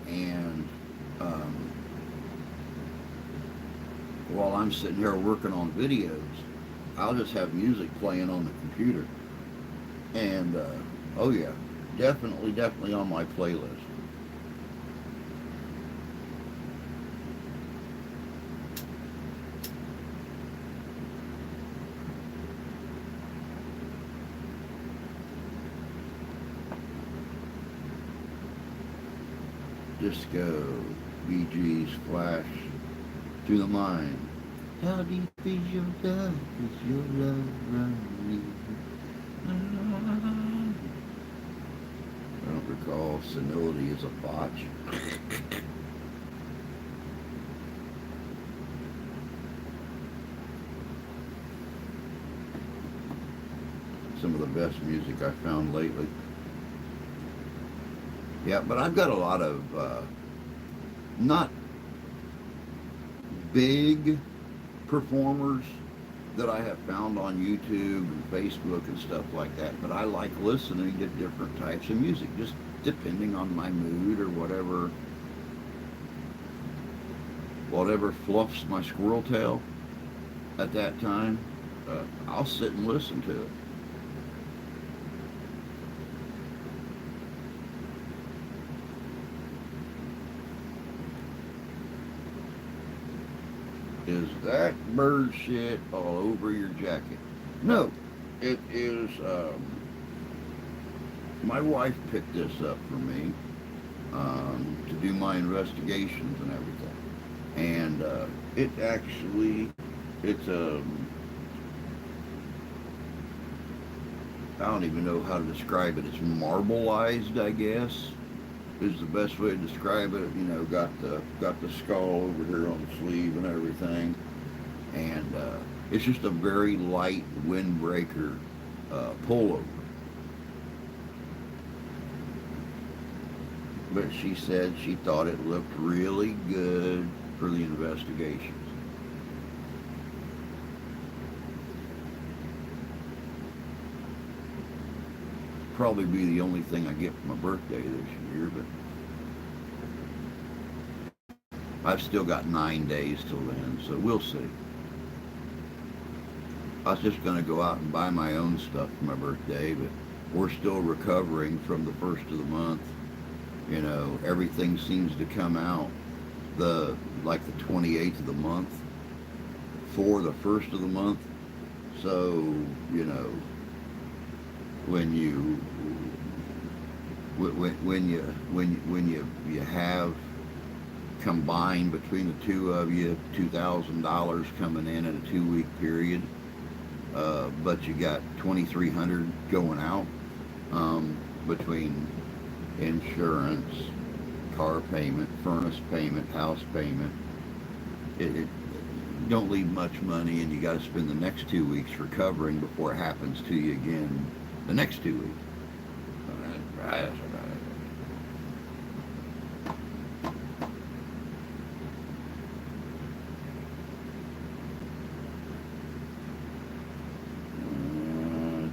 and while I'm sitting here working on videos, I'll just have music playing on the computer, and oh yeah, definitely on my playlist. Disco, Bee Gees, Flash, To the Mind. How deep is your love? Is your love running? I don't recall. Senility is a botch. Some of the best music I've found lately. Yeah, but I've got a lot of not big performers that I have found on YouTube and Facebook and stuff like that, but I like listening to different types of music, just depending on my mood or whatever fluffs my squirrel tail at that time. I'll sit and listen to it. Is that bird shit all over your jacket? No, it is. My wife picked this up for me to do my investigations and everything, and it actually, it's I don't even know how to describe it. It's marbleized, I guess, is the best way to describe it. You know, got the skull over here on the sleeve and everything, and it's just a very light windbreaker pullover. But she said she thought it looked really good for the investigations. Probably be the only thing I get for my birthday this year, but I've still got 9 days till then, so we'll see. I was just going to go out and buy my own stuff for my birthday, but we're still recovering from the first of the month. You know, everything seems to come out the like the 28th of the month for the first of the month. So, you know, when you when you have combined between the two of you $2,000 coming in a 2 week period, but you got 2,300 going out between insurance, car payment, furnace payment, house payment. It don't leave much money, and you got to spend the next 2 weeks recovering before it happens to you again the next 2 weeks.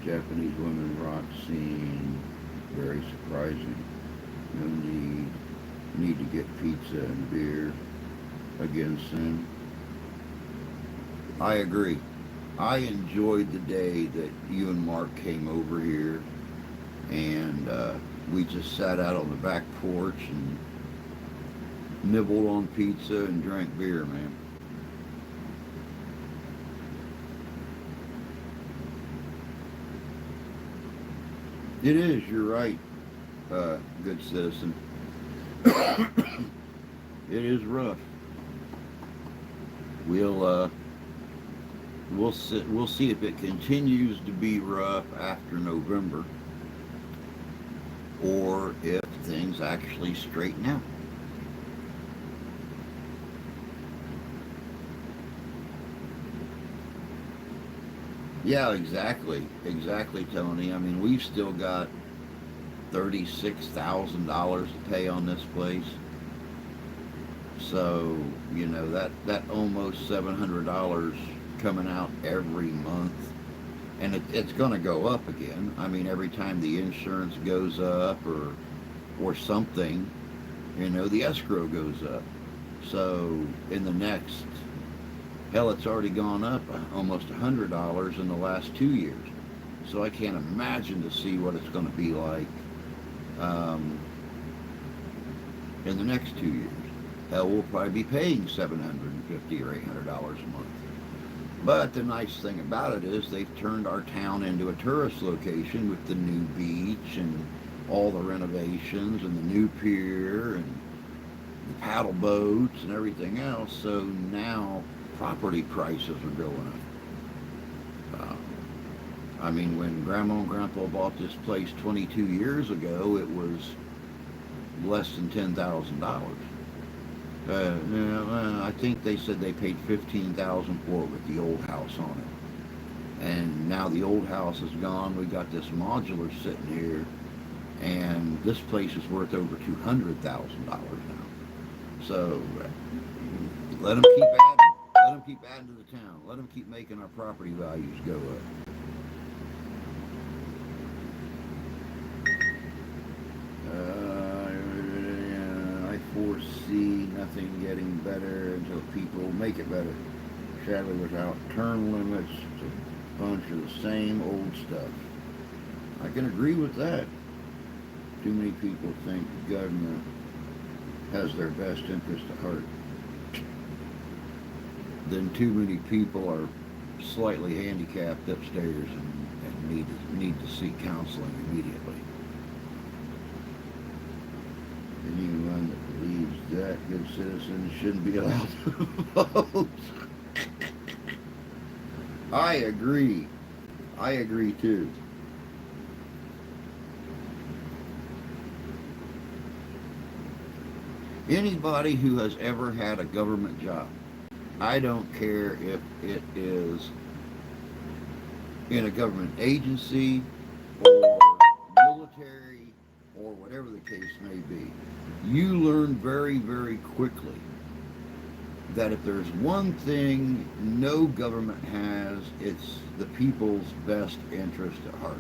Japanese women rock scene, very surprising. No need to get pizza and beer again soon. I agree. I enjoyed the day that you and Mark came over here, and we just sat out on the back porch and nibbled on pizza and drank beer, man. It is, you're right, good citizen. It is rough. We'll we'll see if it continues to be rough after November, or if things actually straighten out. Yeah, exactly, Tony. I mean, we've still got $36,000 to pay on this place. So, you know, that almost $700 coming out every month, and it's going to go up again. I mean, every time the insurance goes up or something, you know, the escrow goes up. So in the next, hell, it's already gone up almost $100 in the last 2 years. So I can't imagine to see what it's going to be like um, in the next 2 years. Hell, we'll probably be paying $750 or $800 a month. But the nice thing about it is they've turned our town into a tourist location with the new beach and all the renovations and the new pier and the paddle boats and everything else. So now property prices are going up. I mean, when Grandma and Grandpa bought this place 22 years ago, it was less than $10,000. I think they said they paid 15,000 for it with the old house on it. And now the old house is gone. We got this modular sitting here, and this place is worth over $200,000 now. So let them keep adding. Let them keep adding to the town. Let them keep making our property values go up. I foresee nothing getting better until people make it better. Sadly, without term limits, bunch of the same old stuff. I can agree with that. Too many people think the government has their best interest at heart. Then too many people are slightly handicapped upstairs and need to seek counseling immediately. Anyone that believes that good citizens shouldn't be allowed to vote. I agree. I agree too. Anybody who has ever had a government job, I don't care if it is in a government agency or military or whatever the case may be, you learn very, very quickly that if there's one thing no government has, it's the people's best interest at heart.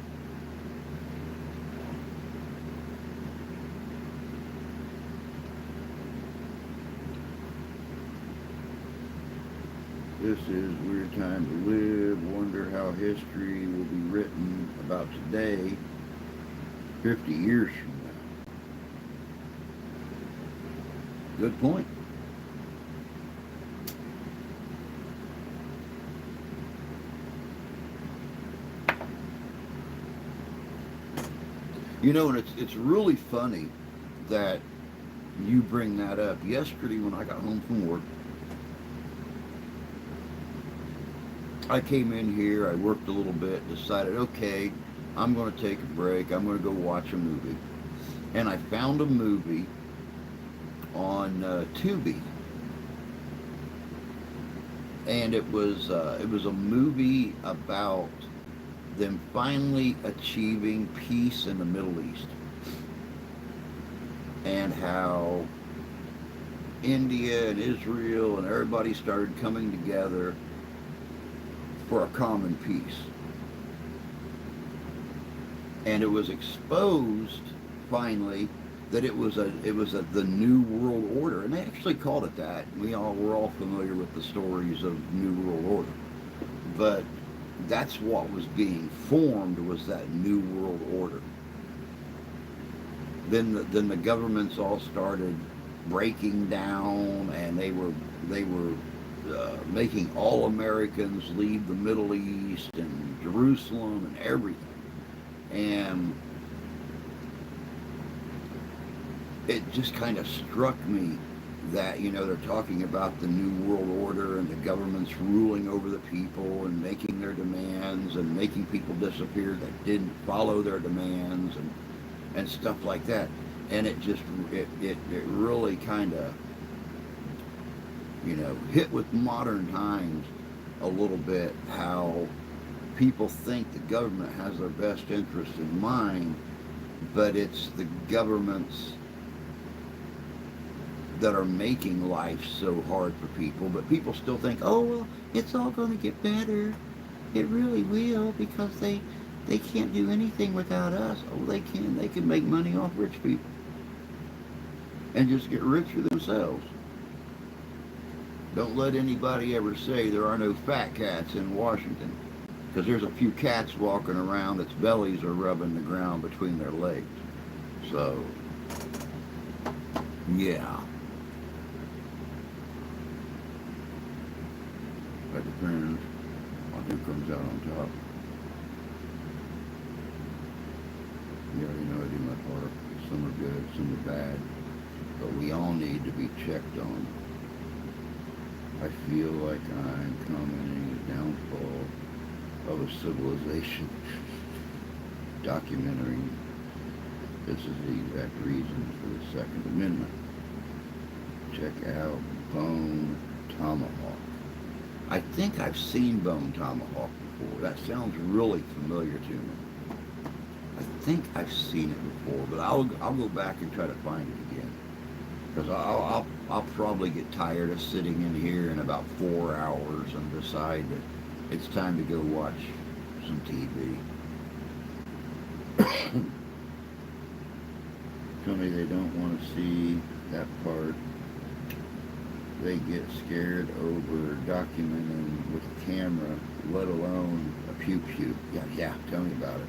This is weird time to live. Wonder how history will be written about today 50 years from now. Good point. You know, and it's really funny that you bring that up. Yesterday when I got home from work, I came in here, I worked a little bit, decided, okay, I'm going to take a break, I'm going to go watch a movie. And I found a movie on Tubi, and it was a movie about them finally achieving peace in the Middle East, and how India and Israel and everybody started coming together for a common peace. And it was exposed finally that it was the New World Order, and they actually called it that. We're all familiar with the stories of New World Order, but that's what was being formed, was that New World Order. Then the governments all started breaking down, and they were making all Americans leave the Middle East and Jerusalem and everything. And it just kind of struck me that, they're talking about the New World Order and the government's ruling over the people and making their demands and making people disappear that didn't follow their demands and stuff like that. And it really kind of, hit with modern times a little bit, how people think the government has their best interest in mind, but it's the governments that are making life so hard for people. But people still think, oh, well, it's all going to get better. It really will, because they can't do anything without us. Oh, they can. They can make money off rich people and just get richer themselves. Don't let anybody ever say there are no fat cats in Washington, because there's a few cats walking around that's bellies are rubbing the ground between their legs. So, yeah. That depends on who comes out on top. You already know I do my part. Some are good, some are bad, but we all need to be checked on. I feel like I'm commenting the downfall of a civilization. Documentary. This is the exact reason for the Second Amendment. Check out Bone Tomahawk. I think I've seen Bone Tomahawk before. That sounds really familiar to me. I think I've seen it before, but I'll go back and try to find it again. Because I'll probably get tired of sitting in here in about 4 hours and decide that it's time to go watch some TV. Tell me they don't want to see that part. they get scared over documenting with a camera, let alone a pew pew. Yeah, yeah, tell me about it.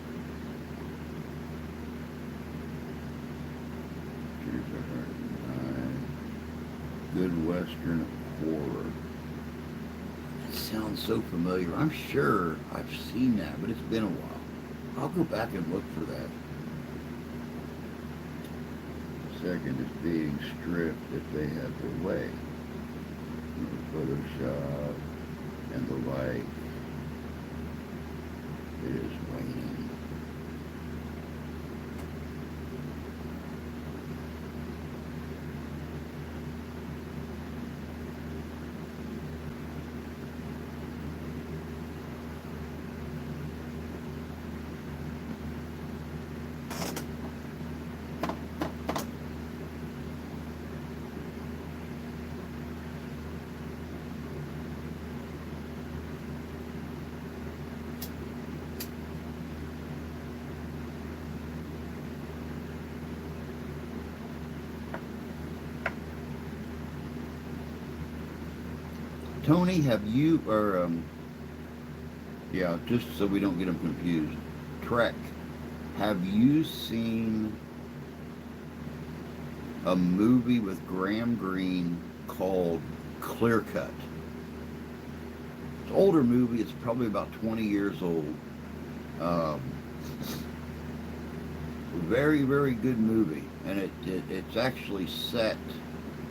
Here's a good Western horror. That sounds so familiar. I'm sure I've seen that, but it's been a while. I'll go back and look for that. Second is being stripped if they have their way. Photoshop and the like. It is waning. Tony, have you, yeah, just so we don't get them confused, Trek, have you seen a movie with Graham Greene called Clear Cut? It's an older movie, it's probably about 20 years old. Um, Very, very good movie. And it's actually set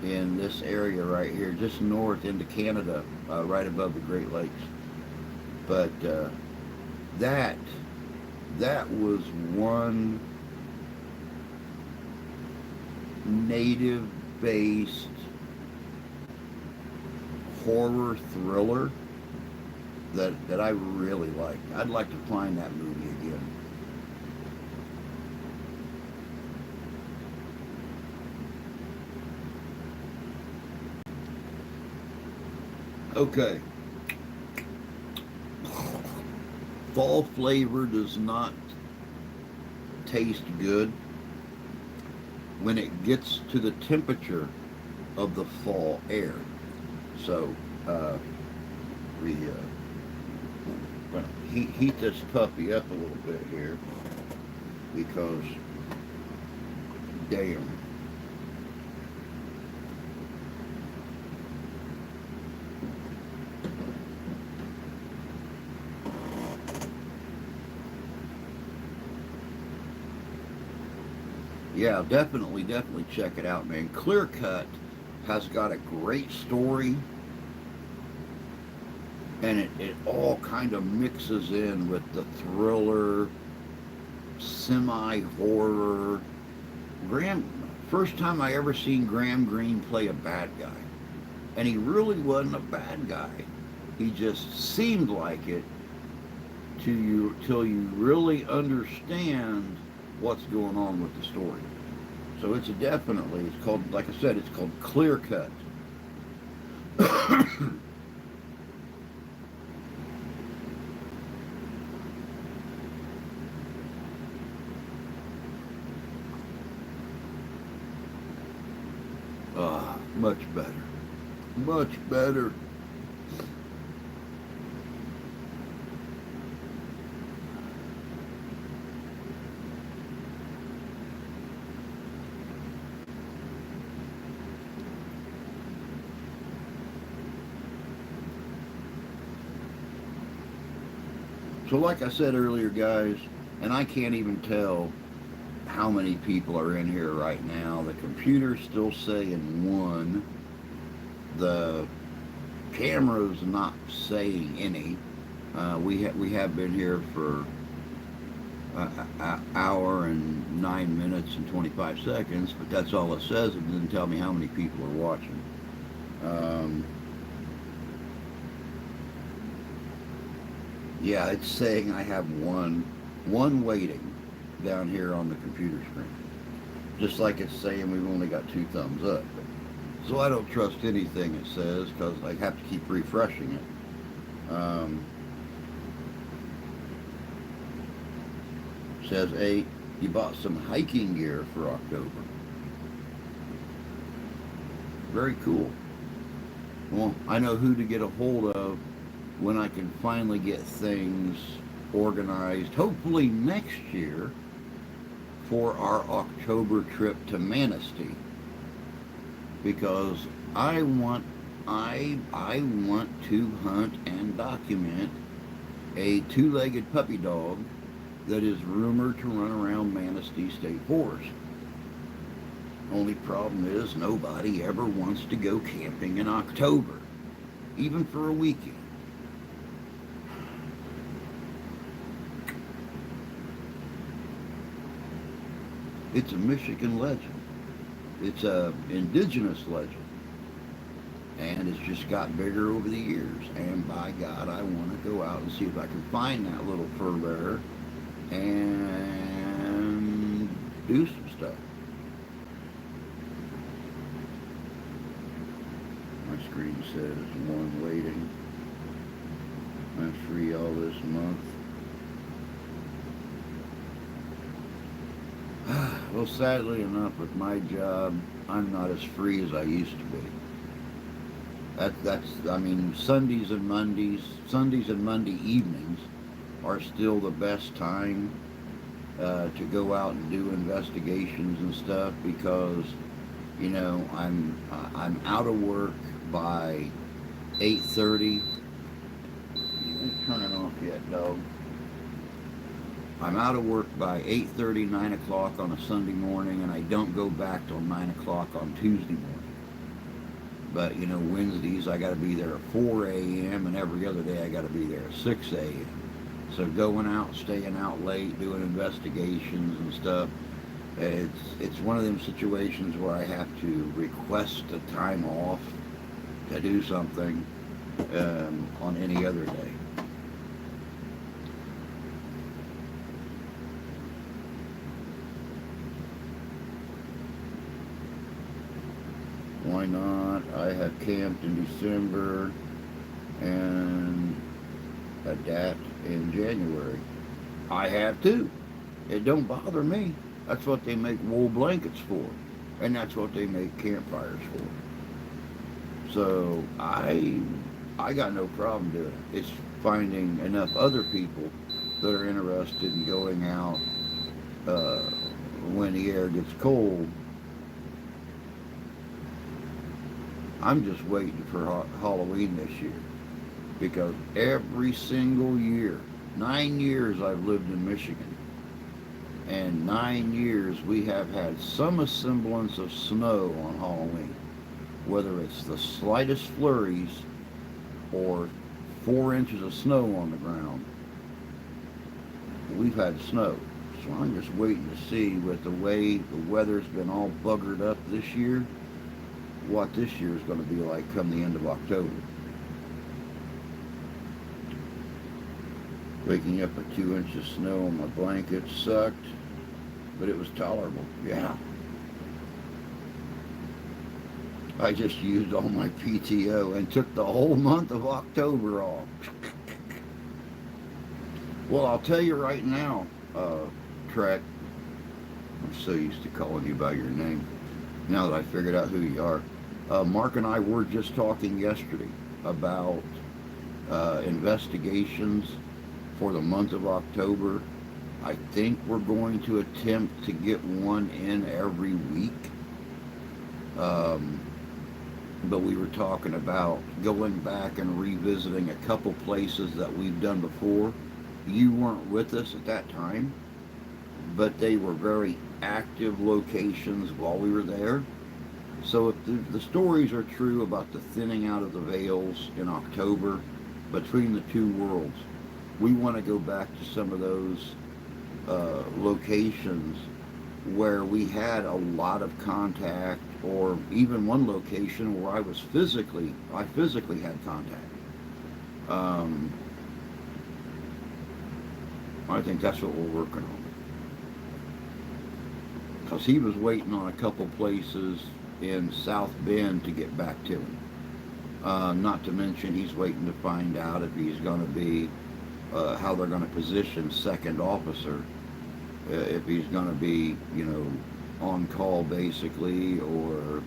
in this area right here, just north into Canada, right above the Great Lakes. But that that was one native-based horror thriller that I really liked. I'd like to find that movie again. Okay, fall flavor does not taste good when it gets to the temperature of the fall air. So we gonna heat this puppy up a little bit here because damn. Yeah, definitely check it out, man. Clear Cut has got a great story, and it all kind of mixes in with the thriller, semi-horror. Graham, first time I ever seen Graham Greene play a bad guy, and he really wasn't a bad guy. He just seemed like it to you till you really understand what's going on with the story. So it's called, like I said, it's called Clear Cut. Much better. Much better. So like I said earlier, guys, and I can't even tell how many people are in here right now. The computer's still saying one. The camera's not saying any. We have been here for an hour and 9 minutes and 25 seconds, but that's all it says. It doesn't tell me how many people are watching. Um, yeah, it's saying I have one waiting down here on the computer screen. Just like it's saying we've only got 2 thumbs up. So I don't trust anything it says because I have to keep refreshing it. Says 8, you bought some hiking gear for October. Very cool. Well, I know who to get a hold of when I can finally get things organized, hopefully next year, for our October trip to Manistee, because I want I want to hunt and document a two-legged puppy dog that is rumored to run around Manistee State Forest. Only problem is nobody ever wants to go camping in October, even for a weekend. It's a Michigan legend. It's a indigenous legend, and it's just got bigger over the years. And by God, I want to go out and see if I can find that little fur bearer and do some stuff. My screen says one waiting. I'm free all this month. Well, sadly enough, with my job, I'm not as free as I used to be. I mean, Sundays and Monday evenings are still the best time to go out and do investigations and stuff because, I'm out of work by 8:30. You ain't turning off yet, dog. I'm out of work by 8:30, 9 o'clock on a Sunday morning, and I don't go back till 9 o'clock on Tuesday morning. But, Wednesdays I got to be there at 4 a.m., and every other day I got to be there at 6 a.m. So going out, staying out late, doing investigations and stuff, it's one of them situations where I have to request a time off to do something on any other day. Why not? I have camped in December and a dat in January. I have too. It don't bother me. That's what they make wool blankets for, and that's what they make campfires for. So I got no problem doing it. It's finding enough other people that are interested in going out uh, when the air gets cold. I'm just waiting for Halloween this year because every single year, 9 years I've lived in Michigan, and 9 years we have had some semblance of snow on Halloween, whether it's the slightest flurries or 4 inches of snow on the ground. We've had snow. So I'm just waiting to see with the way the weather's been all buggered up this year, what this year is going to be like come the end of October. Waking up with 2 inches of snow on my blanket sucked, but it was tolerable. Yeah. I just used all my PTO and took the whole month of October off. Well, I'll tell you right now, Trek, I'm so used to calling you by your name now that I figured out who you are. Mark and I were just talking yesterday about investigations for the month of October. I think we're going to attempt to get one in every week. But we were talking about going back and revisiting a couple places that we've done before. You weren't with us at that time, but they were very active locations while we were there. So if the stories are true about the thinning out of the veils in October between the two worlds, we want to go back to some of those locations where we had a lot of contact, or even one location where I physically had contact. I think that's what we're working on. Because he was waiting on a couple places in South Bend to get back to him. Not to mention he's waiting to find out if he's going to be, how they're going to position second officer, if he's going to be, on call basically, or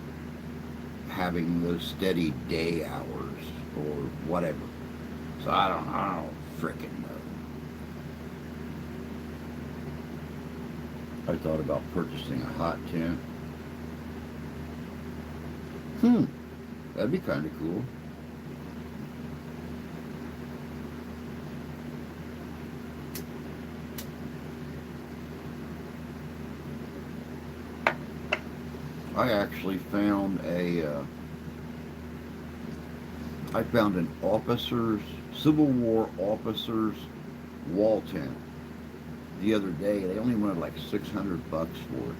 having those steady day hours or whatever. So I don't frickin' know. I thought about purchasing a hot tent. That'd be kind of cool. I actually found I found an officer's, Civil War officer's wall tent the other day. They only wanted like $600 for it.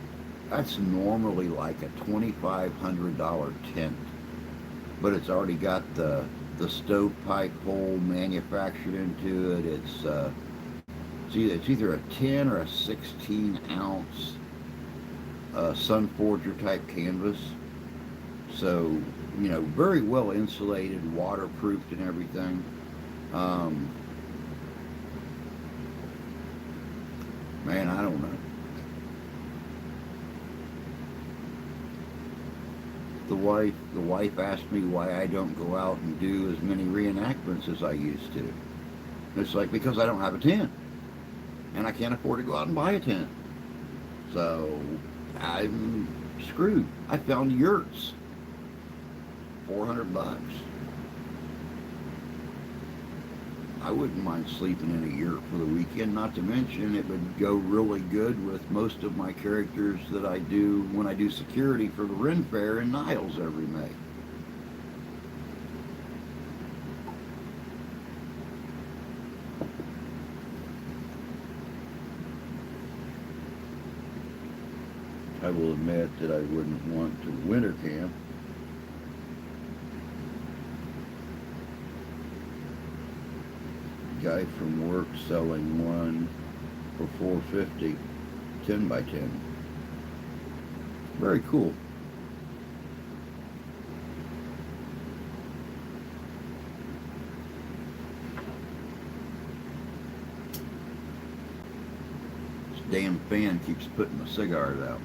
That's normally like a $2,500 tent, but it's already got the stovepipe hole manufactured into it. It's either a 10 or a 16 ounce Sunforger type canvas. So, very well insulated, waterproofed and everything. Um, Man, I don't know. The wife asked me why I don't go out and do as many reenactments as I used to. It's like, because I don't have a tent, and I can't afford to go out and buy a tent. So I'm screwed. I found yurts, $400. I wouldn't mind sleeping in a yurt for the weekend. Not to mention, it would go really good with most of my characters that I do when I do security for the Ren Fair in Niles every May. I will admit that I wouldn't want to winter camp. Guy from work selling one for $450, 10 by 10. Very cool. This damn fan keeps putting the cigars out.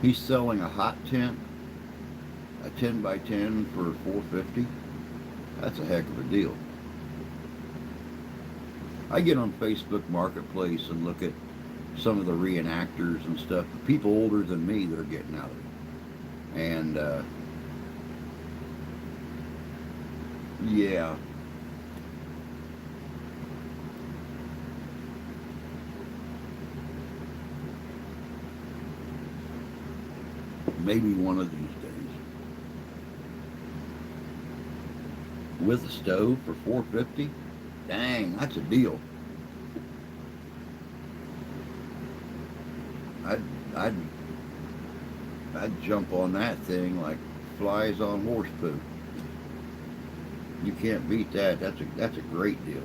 He's selling a hot tent, a 10 by 10 for $450. That's a heck of a deal. I get on Facebook Marketplace and look at some of the reenactors and stuff, the people older than me that are getting out of it. And yeah, maybe one of these days. With a stove for $450? Dang, that's a deal. I'd I'd I'd jump on that thing like flies on horse poop. You can't beat that. That's a great deal.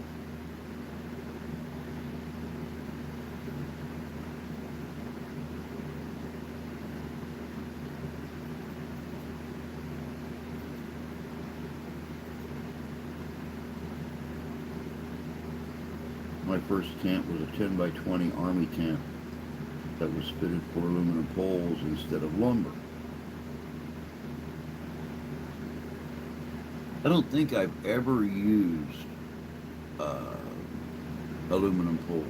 My first tent was a 10 by 20 army tent that was fitted for aluminum poles instead of lumber. I don't think I've ever used uh, aluminum poles.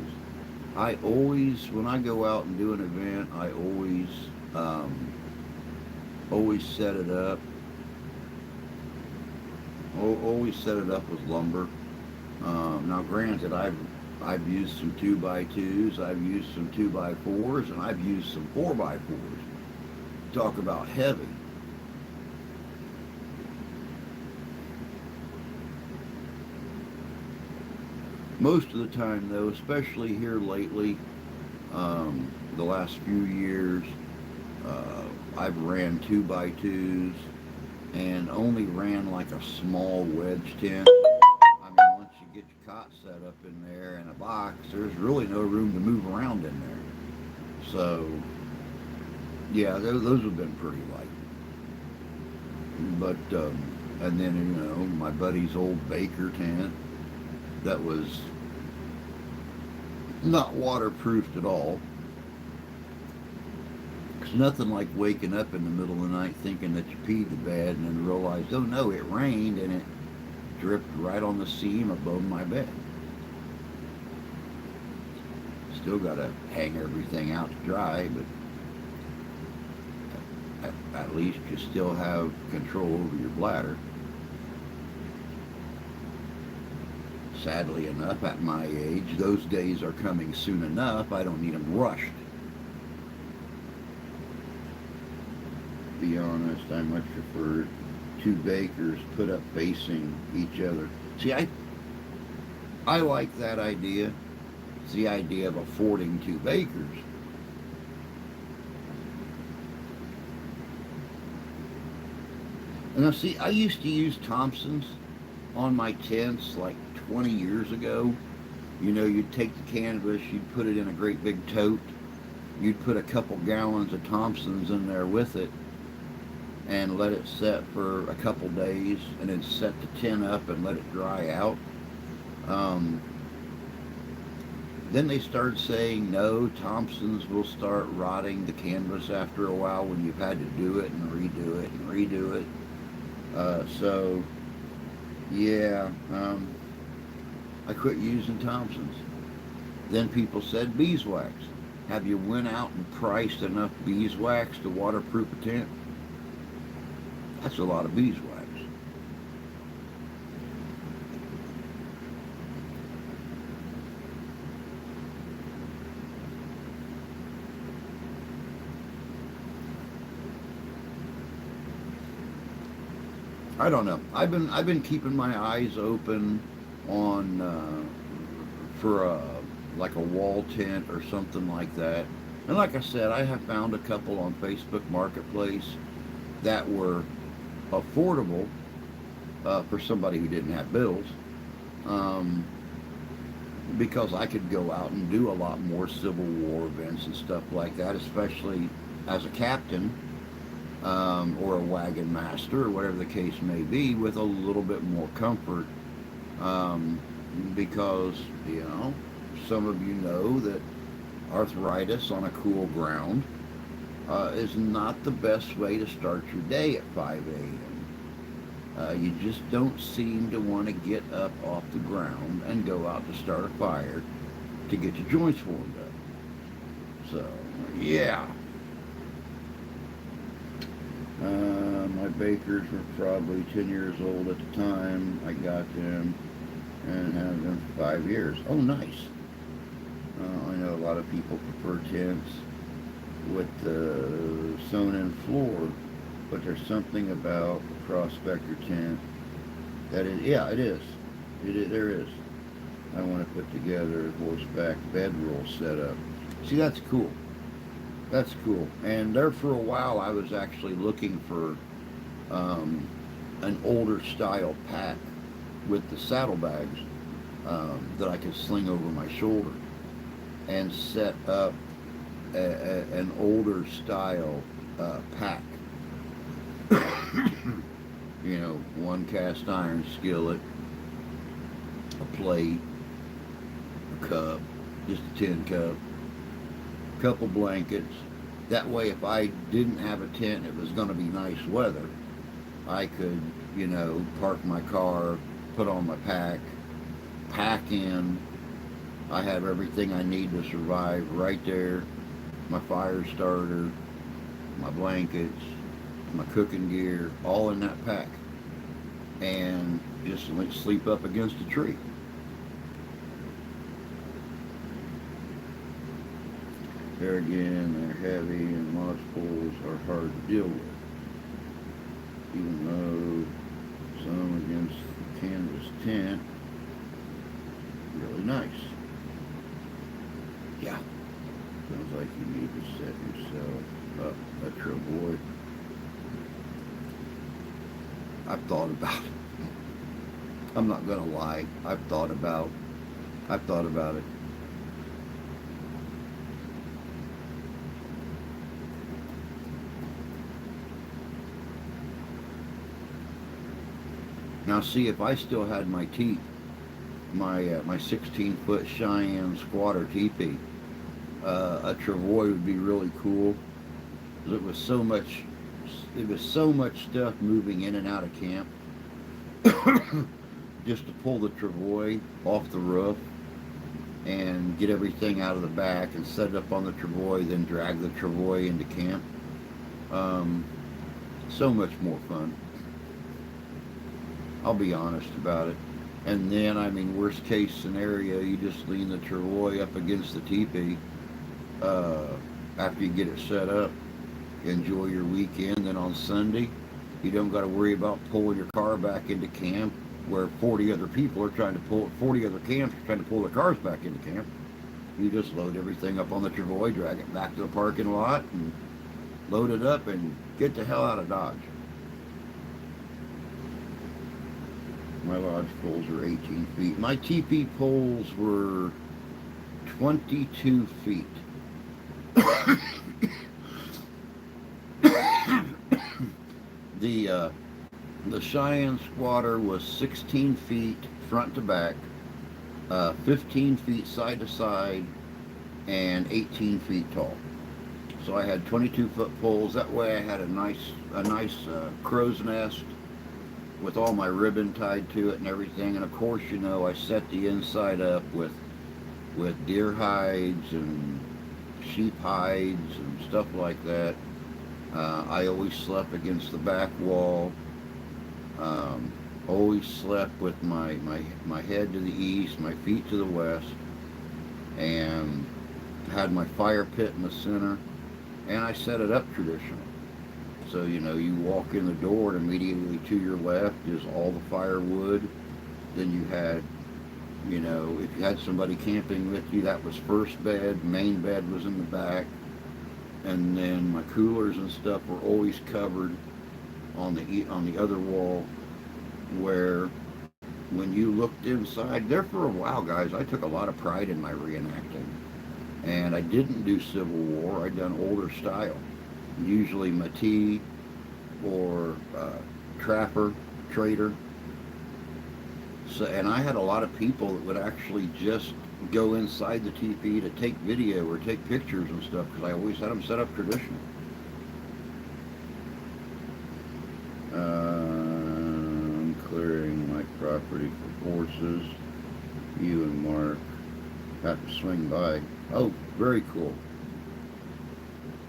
I always, when I go out and do an event, I um, always set it up. Always set it up with lumber. Now, granted, I've used some 2x2s, I've used some 2x4s, and I've used some 4x4s. Talk about heavy. Most of the time, though, especially here lately, the last few years, I've ran 2x2s and only ran like a small wedge tent. I mean, once you get your cot set up in there and a box, there's really no room to move around in there. So Yeah, those have been pretty light. But and then my buddy's old baker tent that was not waterproofed at all. It's nothing like waking up in the middle of the night thinking that you peed the bed and then realized, oh no, it rained and it dripped right on the seam above my bed. Still got to hang everything out to dry, but at least you still have control over your bladder. Sadly enough, at my age, those days are coming soon enough. I don't need them rushed. To be honest, I much prefer two bakers put up facing each other. See, I like that idea. It's the idea of affording two bakers. And now, see, I used to use Thompson's on my tents like 20 years ago. You'd take the canvas, you'd put it in a great big tote, you'd put a couple gallons of Thompson's in there with it, and let it set for a couple days, and then set the tin up and let it dry out. Then they started saying, no, Thompson's will start rotting the canvas after a while when you've had to do it and redo it and redo it. So, yeah, I quit using Thompson's. Then people said beeswax. Have you went out and priced enough beeswax to waterproof a tent? That's a lot of beeswax. I don't know. I've been keeping my eyes open on for like a wall tent or something like that. And like I said, I have found a couple on Facebook Marketplace that were affordable for somebody who didn't have bills. Um, because I could go out and do a lot more Civil War events and stuff like that, especially as a captain or a wagon master or whatever the case may be, with a little bit more comfort. Um, because, some of you know that arthritis on a cool ground is not the best way to start your day at 5 a.m. You just don't seem to want to get up off the ground and go out to start a fire to get your joints warmed up. So, yeah. My bakers were probably 10 years old at the time I got them, and had them for 5 years. Oh, nice. I know a lot of people prefer tents with the sewn-in floor, but there's something about the Prospector tent that is, yeah, it is. There is. I want to put together a horseback bedroll setup. See, that's cool. That's cool. And there for a while, I was actually looking for an older style pack with the saddlebags that I could sling over my shoulder and set up an older style pack. One cast iron skillet, a plate, a cup, just a tin cup, a couple blankets. That way, if I didn't have a tent, it was going to be nice weather, I could, park my car, put on my pack in. I have everything I need to survive right there. My fire starter, my blankets, my cooking gear, all in that pack. And just sleep up against a tree. There again, they're heavy and lodge poles are hard to deal with. Even though some against the canvas tent, really nice. Yeah. Sounds like you need to set yourself up, Metro Boy. I've thought about it. I'm not gonna lie. I've thought about it. Now, see, if I still had my my 16-foot Cheyenne squatter teepee, a travois would be really cool. 'Cause it was so much stuff moving in and out of camp. Just to pull the travois off the roof and get everything out of the back and set it up on the travois, then drag the travois into camp. Um, so much more fun. I'll be honest about it. And then, I mean, worst case scenario, you just lean the travois up against the teepee uh, after you get it set up. Enjoy your weekend. Then on Sunday, you don't got to worry about pulling your car back into camp where 40 other people are trying to pull, 40 other camps are trying to pull their cars back into camp. You just load everything up on the travois, drag it back to the parking lot, and load it up and get the hell out of Dodge. My lodge poles are 18 feet. My teepee poles were 22 feet. the the Cheyenne squatter was 16 feet front to back, 15 feet side to side, and 18 feet tall. So I had 22-foot poles. That way I had a nice crow's nest with all my ribbon tied to it and everything. And of course, you know, I set the inside up with deer hides and sheep hides and stuff like that. I always slept against the back wall. Always slept with my head to the east, my feet to the west, and had my fire pit in the center. And I set it up traditional. So, you know, you walk in the door and immediately to your left is all the firewood. Then you had, you know, if you had somebody camping with you, that was first bed. Main bed was in the back. And then my coolers and stuff were always covered on the other wall, where when you looked inside there for a while, guys, I took a lot of pride in my reenacting. And I didn't do Civil War. I'd done older style, usually Matee or Trapper, Trader. So, and I had a lot of people that would actually just go inside the teepee to take video or take pictures and stuff, because I always had them set up traditional. I'm clearing my property for horses. You and Mark have to swing by. Oh, very cool.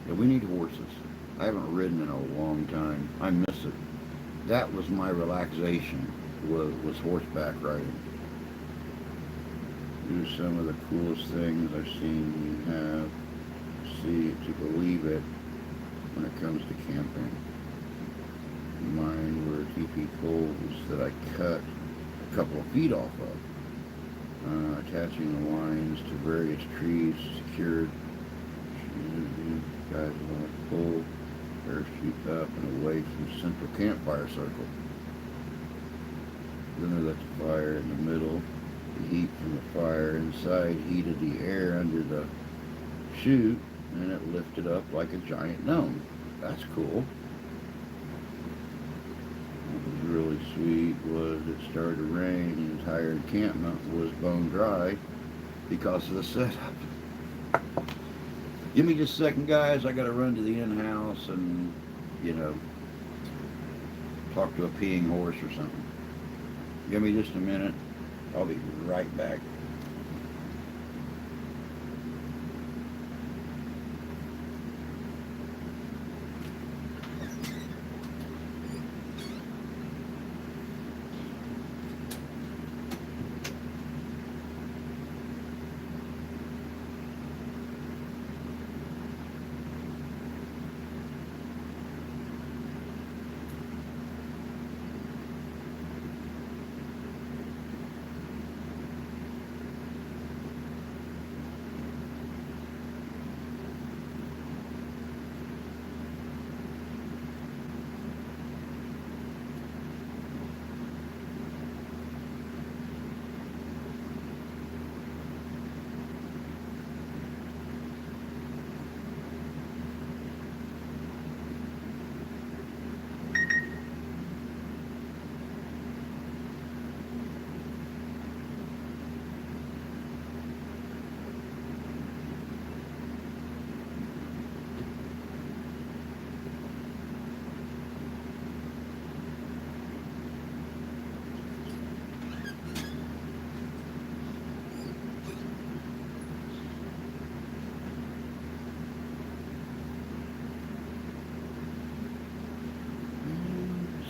Yeah, we need horses. I haven't ridden in a long time. I miss it. That was my relaxation, was horseback riding. Do some of the coolest things I've seen you have. See it to believe it when it comes to camping. Mine were teepee poles that I cut a couple of feet off of. Attaching the lines to various trees, secured. You guys want to pull, parachute up and away from the central campfire circle. Then I let the fire in the middle. The heat from the fire inside heated the air under the chute, and it lifted up like a giant gnome. That's cool. What was really sweet was it started to rain. The entire encampment was bone dry because of the setup. Give me just a second, guys. I got to run to the in-house and, you know, talk to a peeing horse or something. Give me just a minute. I'll be right back.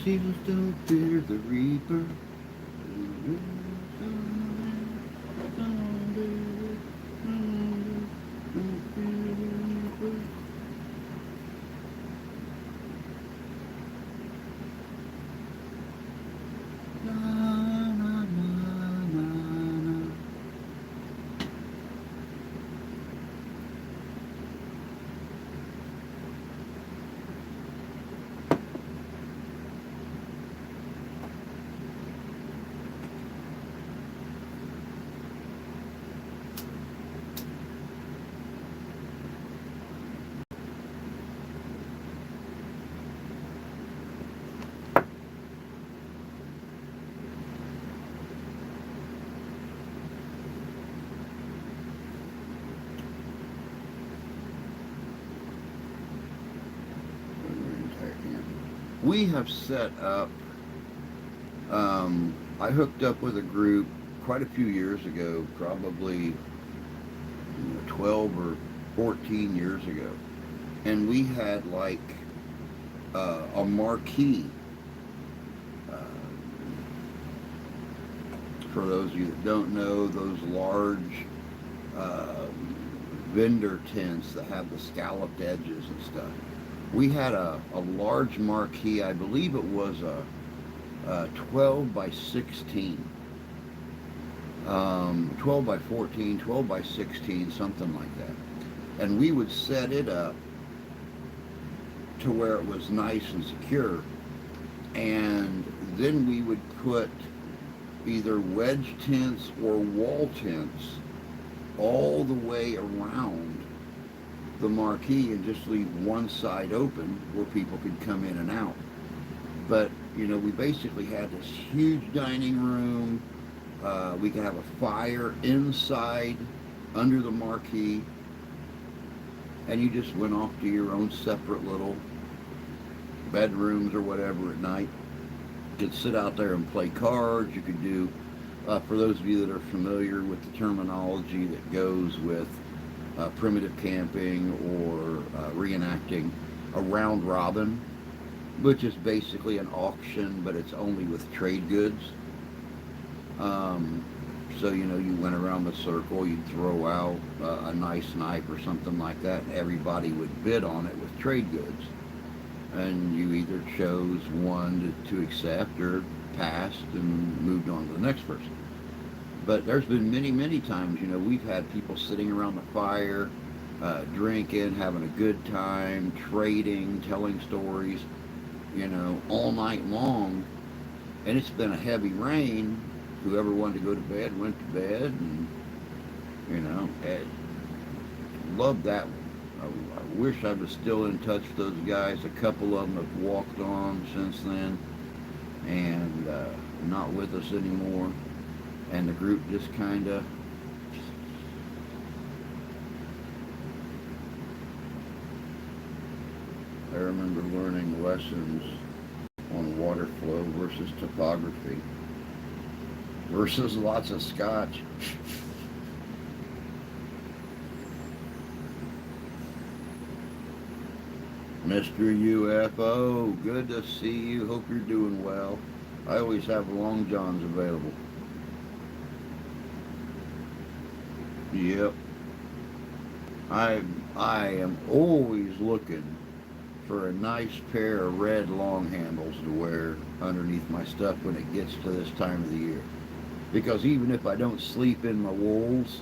Jesus don't fear the reaper. We have set up, I hooked up with a group quite a few years ago, probably 12 or 14 years ago. And we had like a marquee. Uh, for those of you that don't know, those large uh, vendor tents that have the scalloped edges and stuff. We had a large marquee, I believe it was a 12 by 16, 12 by 14, 12 by 16, something like that. And we would set it up to where it was nice and secure. And then we would put either wedge tents or wall tents all the way around the marquee and just leave one side open where people could come in and out. But, we basically had this huge dining room. We could have a fire inside under the marquee. And you just went off to your own separate little bedrooms or whatever at night. You could sit out there and play cards. You could do, for those of you that are familiar with the terminology that goes with primitive camping or reenacting, a round robin, which is basically an auction, but it's only with trade goods. So, you went around the circle, you'd throw out a nice knife or something like that, and everybody would bid on it with trade goods. And you either chose one to accept or passed and moved on to the next person. But there's been many, many times, we've had people sitting around the fire, drinking, having a good time, trading, telling stories, all night long. And it's been a heavy rain. Whoever wanted to go to bed went to bed, and, loved that one. I wish I was still in touch with those guys. A couple of them have walked on since then and not with us anymore. And the group just kind of I remember learning lessons on water flow versus topography versus lots of scotch. Mr. UFO, good to see you. Hope you're doing well. I always have Long Johns available. Yep. I am always looking for a nice pair of red long handles to wear underneath my stuff when it gets to this time of the year. Because even if I don't sleep in my wools,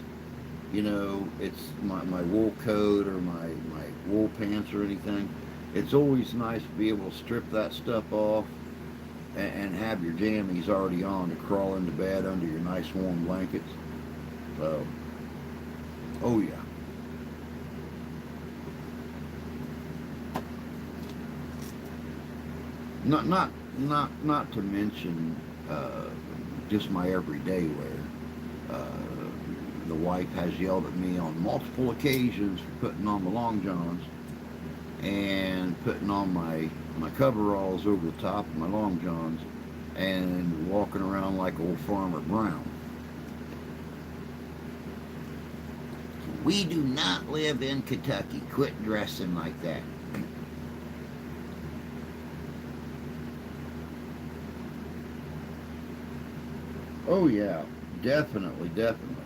it's my wool coat or my wool pants or anything, it's always nice to be able to strip that stuff off and have your jammies already on to crawl into bed under your nice warm blankets. So, oh yeah. Not to mention just my everyday wear. The wife has yelled at me on multiple occasions for putting on the long johns and putting on my coveralls over the top of my long johns and walking around like old Farmer Brown. We do not live in Kentucky. Quit dressing like that. Oh yeah, definitely, definitely.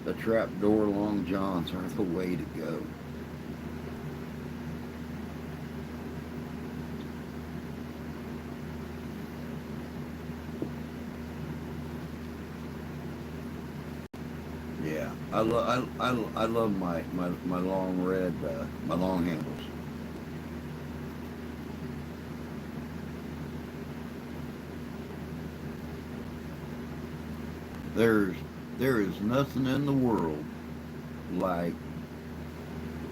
The trapdoor long johns are the way to go. Yeah, I love my long red my long handles. There's there is nothing in the world like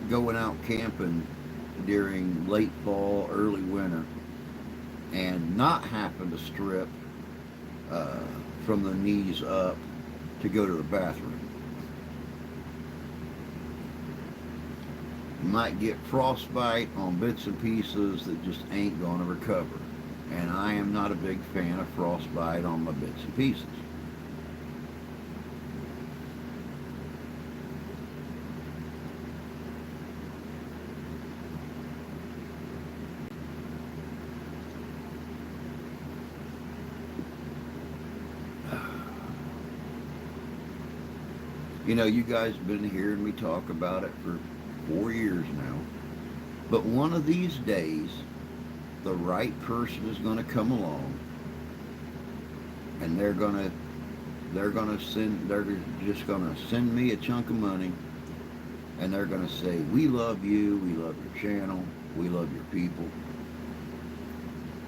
going out camping during late fall, early winter, and not having to strip uh, from the knees up to go to the bathroom. You might get frostbite on bits and pieces that just ain't going to recover. And I am not a big fan of frostbite on my bits and pieces. You know, you guys have been hearing me talk about it for 4 years now. But one of these days, the right person is going to come along, and they're just going to send me a chunk of money, and they're going to say, "We love you. We love your channel. We love your people.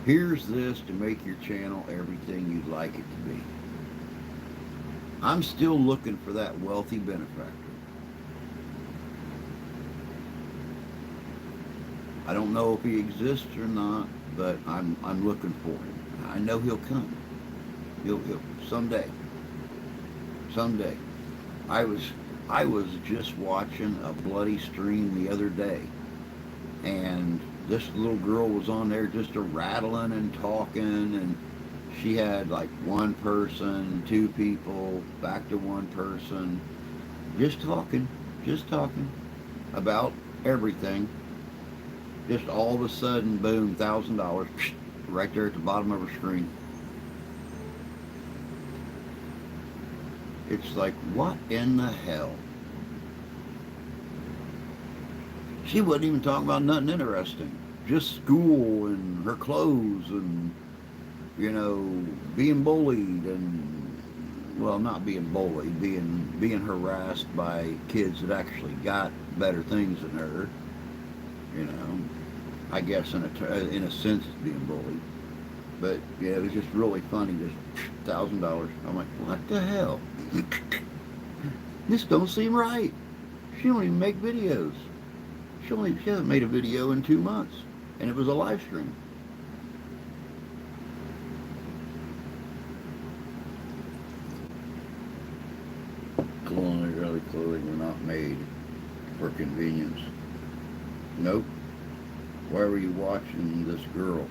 Here's this to make your channel everything you'd like it to be." I'm still looking for that wealthy benefactor. I don't know if he exists or not, but I'm looking for him. I know he'll come. He'll someday. Someday. I was I was just watching a bloody stream the other day, and this little girl was on there just a rattling and talking, and she had like one person, two people, back to one person, just talking about everything. Just all of a sudden, boom, $1,000 right there at the bottom of her screen. It's like, what in the hell? She wasn't even talking about nothing interesting. Just school and her clothes and, being bullied and, well, not being bullied, being harassed by kids that actually got better things than her. You know, I guess in a sense it's being bullied. But yeah, it was just really funny. Just $1,000. I'm like, what the hell? This don't seem right. She don't even make videos. She hasn't made a video in 2 months, and it was a live stream. Culinary clothing were not made for convenience. Nope. Why were you watching this girl?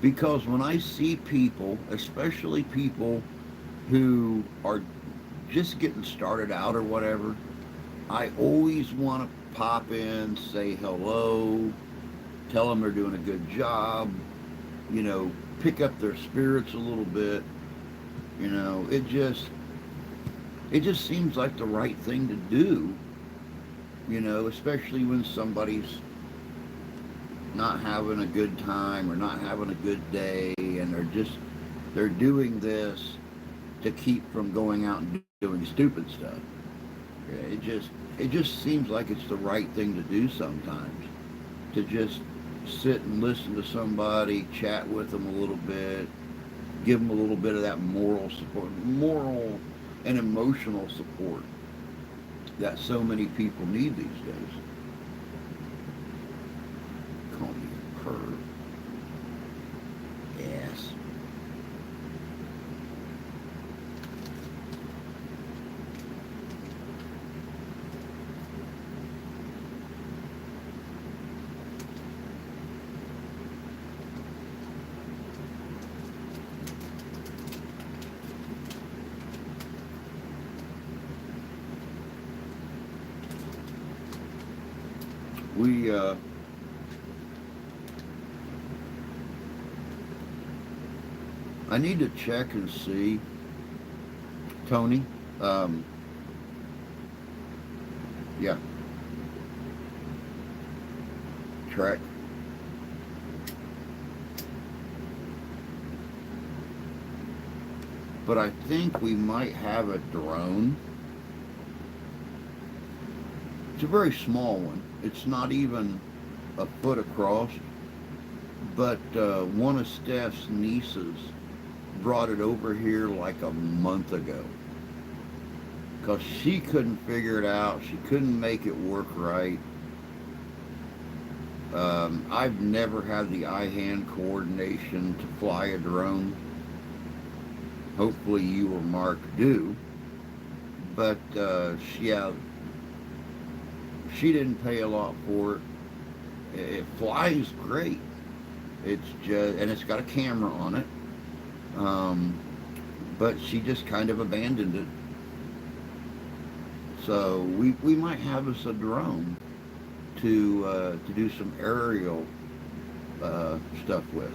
Because when I see people, especially people who are just getting started out or whatever, I always want to pop in, say hello, tell them they're doing a good job, pick up their spirits a little bit. It just seems like the right thing to do, especially when somebody's not having a good time or not having a good day, and they're doing this to keep from going out and doing stupid stuff. Yeah, it just seems like it's the right thing to do sometimes, to just sit and listen to somebody, chat with them a little bit, give them a little bit of that moral and emotional support that so many people need these days. Call me a perv. Yes. We I need to check and see Tony. Um, yeah, Trek. But I think we might have a drone. It's a very small one. It's not even a foot across. But one of Steph's nieces brought it over here like a month ago because she couldn't figure it out. She couldn't make it work right. I've never had the eye-hand coordination to fly a drone. Hopefully you or Mark do. But yeah, she didn't pay a lot for it. It flies great. It's just, and it's got a camera on it. Um, but she just kind of abandoned it. So we might have us a drone to do some aerial stuff with,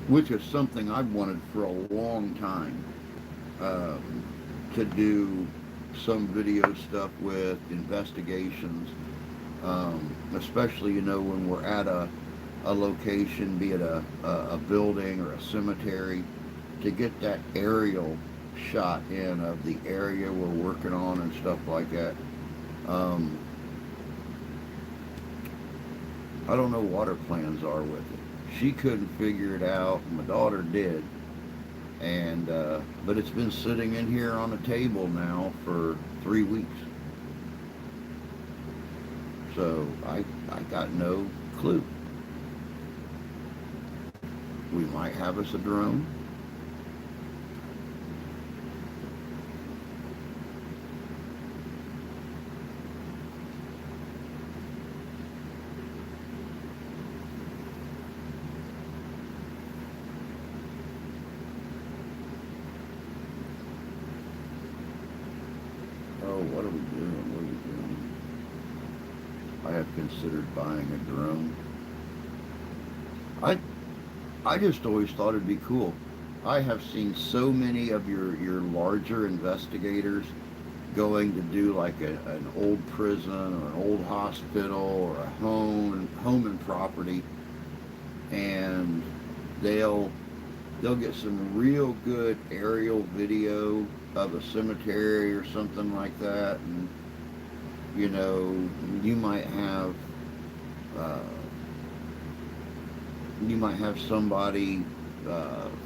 which is something I've wanted for a long time, um, to do some video stuff with investigations, especially when we're at a location, be it a building or a cemetery, to get that aerial shot in of the area we're working on and stuff like that. Um, I don't know what her plans are with it. She couldn't figure it out. My daughter did, and but it's been sitting in here on a table now for 3 weeks. So I got no clue. We might have us a drone. Oh, what are we doing? What are we doing? I have considered buying a drone. I I just always thought it'd be cool. I have seen so many of your larger investigators going to do like an old prison or an old hospital or a home and property, and they'll they'll get some real good aerial video of a cemetery or something like that, and you know you might have uh, you might have somebody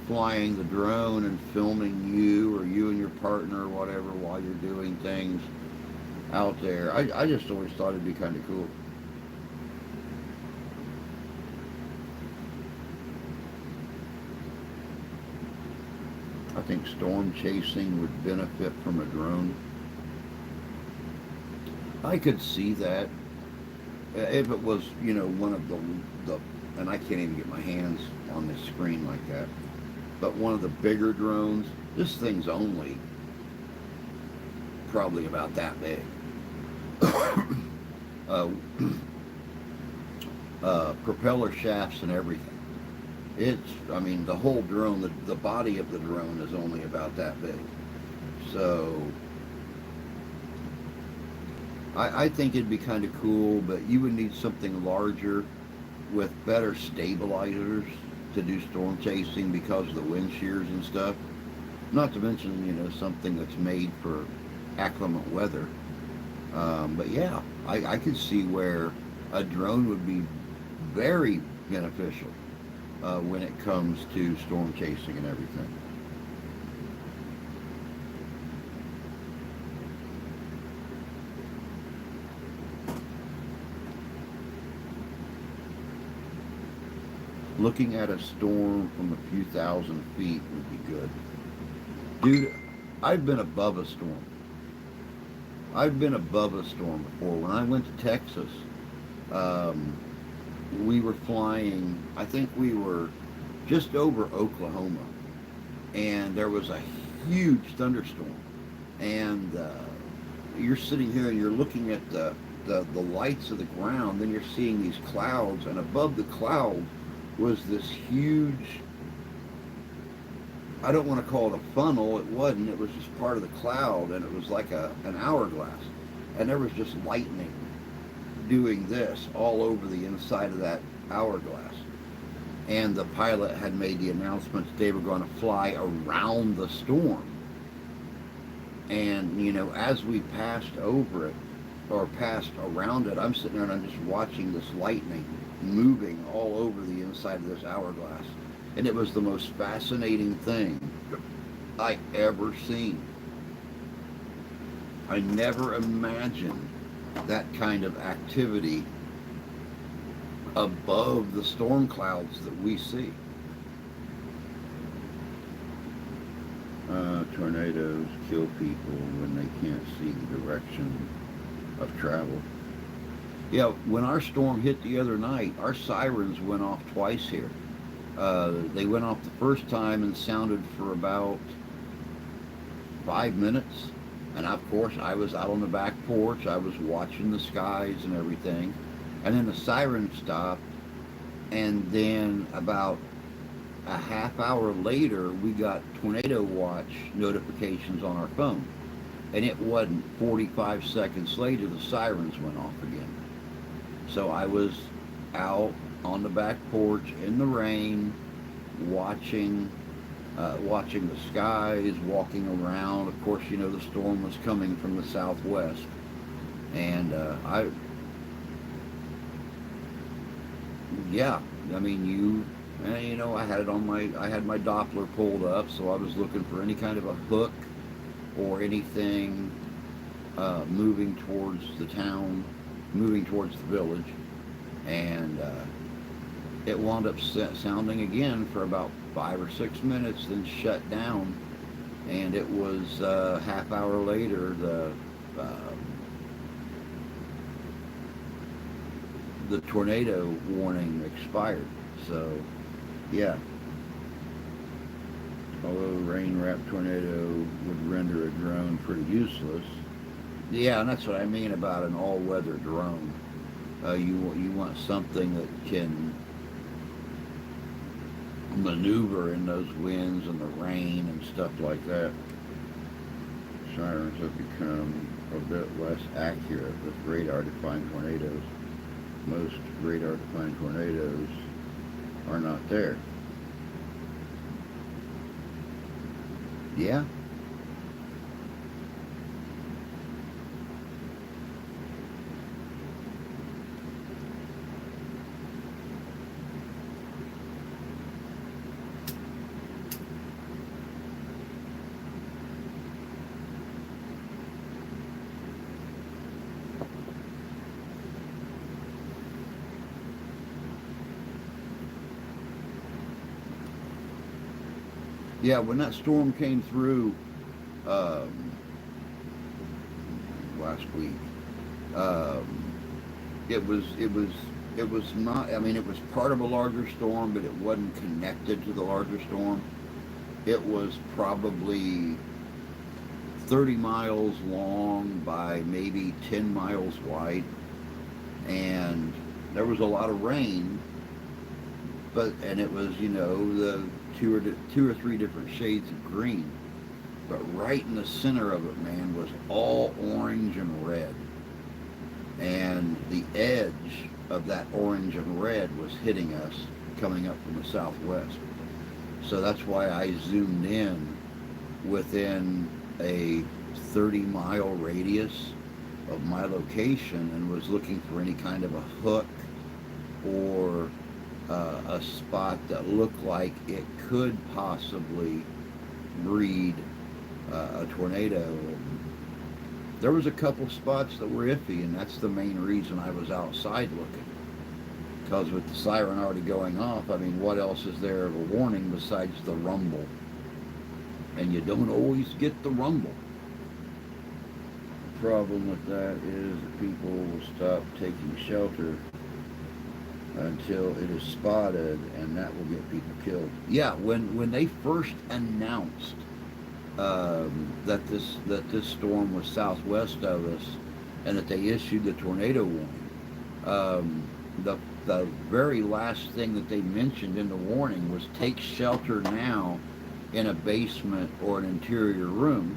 flying the drone and filming you or you and your partner or whatever while you're doing things out there. I just always thought it'd be kind of cool. I think storm chasing would benefit from a drone. I could see that if it was, one of the, and I can't even get my hands on this screen like that, but one of the bigger drones. This thing's only probably about that big. uh, Propeller shafts and everything. I mean, the whole drone, the body of the drone is only about that big. So I think it'd be kind of cool, but you would need something larger with better stabilizers to do storm chasing because of the wind shears and stuff. Not to mention, something that's made for acclimate weather. But yeah, I could see where a drone would be very beneficial when it comes to storm chasing and everything. Looking at a storm from a few thousand feet would be good. Dude, I've been above a storm. I've been above a storm before. When I went to Texas, um, we were flying, I think we were just over Oklahoma, and there was a huge thunderstorm. And you're sitting here and you're looking at the lights of the ground, then you're seeing these clouds, and above the clouds was this huge, I don't want to call it a funnel, it wasn't, it was just part of the cloud, and it was like an hourglass. And there was just lightning doing this all over the inside of that hourglass. And the pilot had made the announcement that they were going to fly around the storm. And, you know, as we passed over it, or passed around it, I'm sitting there and I'm just watching this lightning moving all over the inside of this hourglass. And it was the most fascinating thing I ever seen. I never imagined that kind of activity above the storm clouds that we see. Tornadoes kill people when they can't see the direction of travel. Yeah, when our storm hit the other night, our sirens went off twice here. They went off the first time and sounded for about 5 minutes. And of course, I was out on the back porch. I was watching the skies and everything. And then the siren stopped. And then about a half hour later, we got tornado watch notifications on our phone. And it wasn't 45 seconds later, the sirens went off again. So I was out on the back porch in the rain, watching the skies, walking around. Of course, you know, the storm was coming from the southwest. And yeah, I mean, you know, I had my Doppler pulled up, so I was looking for any kind of a hook or anything moving towards the town, moving towards the village. And it wound up sounding again for about 5 or 6 minutes, then shut down. And it was half hour later, the tornado warning expired. So, yeah. Although a rain-wrapped tornado would render a drone pretty useless. Yeah, and that's what I mean about an all-weather drone. You want something that can maneuver in those winds and the rain and stuff like that. Sirens have become a bit less accurate with radar-defined tornadoes. Most radar-defined tornadoes are not there. Yeah. Yeah, when that storm came through um, last week, um, it was not. I mean, it was part of a larger storm, but it wasn't connected to the larger storm. It was probably 30 miles long by maybe 10 miles wide, and there was a lot of rain. And it was, you know, the two or three different shades of green. But right in the center of it, man, was all orange and red. And the edge of that orange and red was hitting us coming up from the southwest. So that's why I zoomed in within a 30-mile radius of my location and was looking for any kind of a hook or a spot that looked like it could possibly breed a tornado. There was a couple spots that were iffy, and that's the main reason I was outside looking. Because with the siren already going off, I mean, what else is there of a warning besides the rumble? And you don't always get the rumble. The problem with that is that people will stop taking shelter until it is spotted, and that will get people killed. Yeah, when they first announced that this storm was southwest of us, and that they issued the tornado warning, the the very last thing that they mentioned in the warning was take shelter now in a basement or an interior room,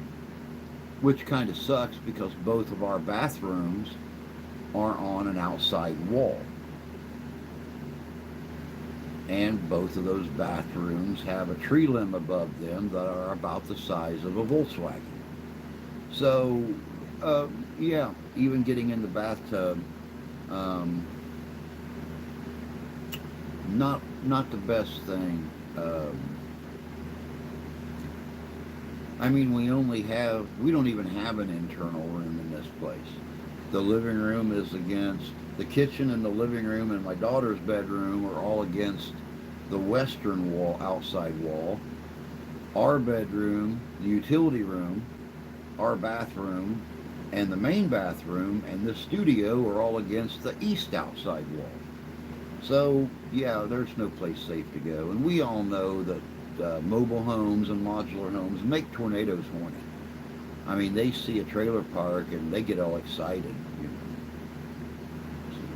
which kind of sucks because both of our bathrooms are on an outside wall. And both of those bathrooms have a tree limb above them that are about the size of a Volkswagen. So, yeah, even getting in the bathtub, um, not the best thing. I mean, we don't even have an internal room in this place. The living room is against the kitchen, and the living room and my daughter's bedroom are all against the western wall, outside wall. Our bedroom, the utility room, our bathroom, and the main bathroom and the studio are all against the east outside wall. So, yeah, there's no place safe to go. And we all know that mobile homes and modular homes make tornadoes horny. I mean, they see a trailer park and they get all excited. You know,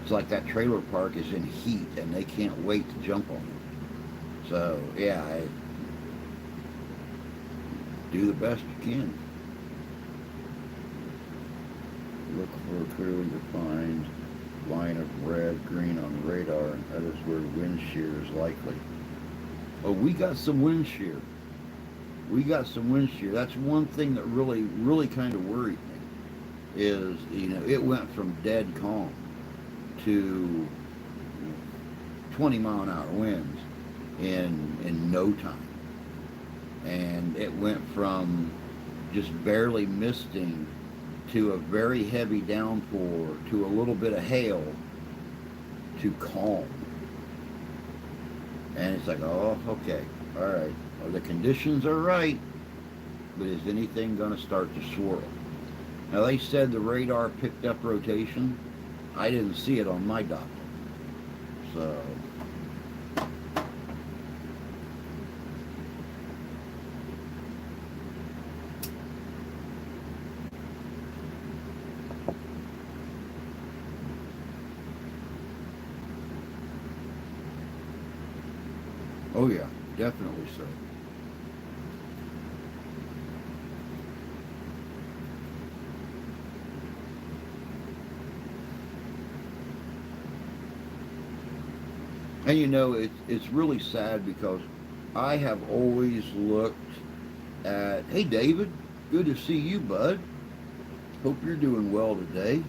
it's like that trailer park is in heat and they can't wait to jump on it. So, yeah, do the best you can. Look for a clearly defined line of red, green on radar, and that is where wind shear is likely. Oh, we got some wind shear. We got some wind shear. That's one thing that really kind of worried me. Is it went from dead calm to 20-mile-an-hour winds in no time, and it went from just barely misting to a very heavy downpour to a little bit of hail to calm. And it's like, oh, okay, all right. Well, the conditions are right, but is anything going to start to swirl? Now, they said the radar picked up rotation. I didn't see it on my Doppler. So, oh yeah, definitely so. And it's really sad because I have always looked at, hey David, good to see you, bud. Hope you're doing well today.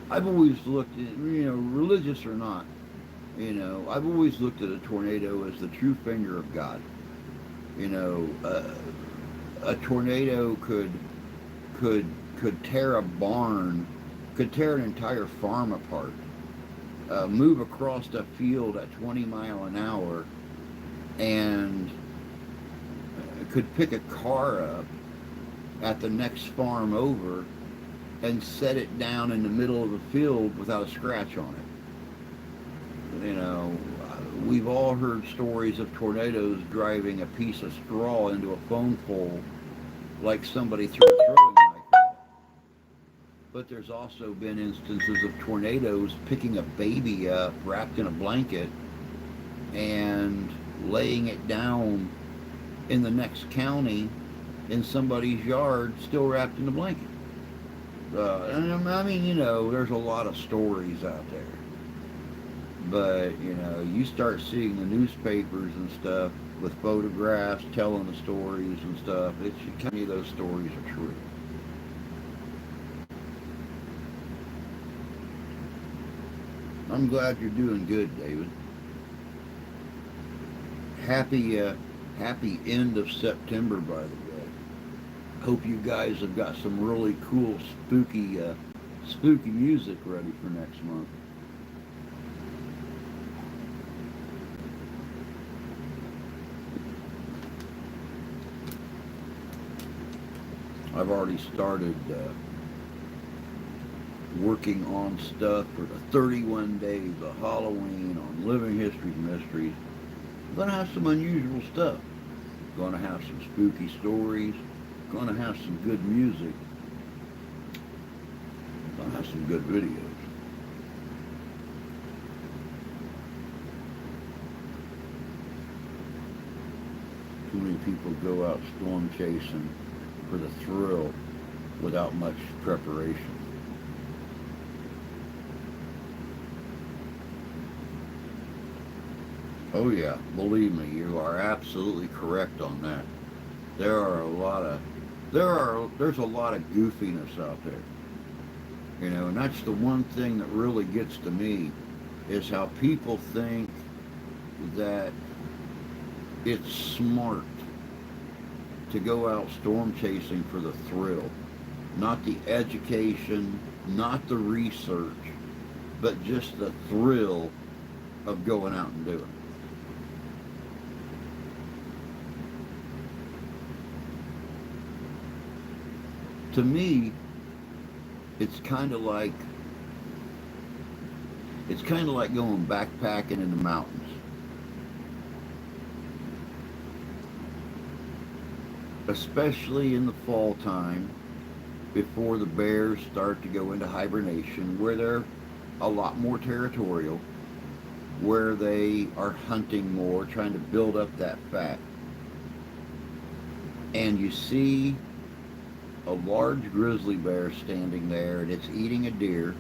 I've always looked at, religious or not, I've always looked at a tornado as the true finger of God. You know, a tornado could could tear a barn, could tear an entire farm apart, move across a field at 20 mile an hour, and could pick a car up at the next farm over and set it down in the middle of the field without a scratch on it. We've all heard stories of tornadoes driving a piece of straw into a phone pole like somebody threw a throwing knife at it. But there's also been instances of tornadoes picking a baby up wrapped in a blanket and laying it down in the next county in somebody's yard still wrapped in a blanket. And I mean, there's a lot of stories out there. But, you start seeing the newspapers and stuff with photographs telling the stories and stuff. It's kind of those stories are true. I'm glad you're doing good, David. Happy end of September, by the way. Hope you guys have got some really cool, spooky music ready for next month. I've already started working on stuff for the 31 days of Halloween on Living History Mysteries. I'm going to have some unusual stuff. Going to have some spooky stories. Going to have some good music. Going to have some good videos. too many people go out storm chasing for the thrill without much preparation. Oh yeah, believe me, you are absolutely correct on that. There are a lot of there's a lot of goofiness out there. And that's the one thing that really gets to me is how people think that it's smart to go out storm chasing for the thrill, not the education, not the research, but just the thrill of going out and doing it. To me, it's kind of like it's kind of like going backpacking in the mountains, especially in the fall time before the bears start to go into hibernation, where they're a lot more territorial, where they are hunting more, trying to build up that fat. And you see a large grizzly bear standing there, and it's eating a deer.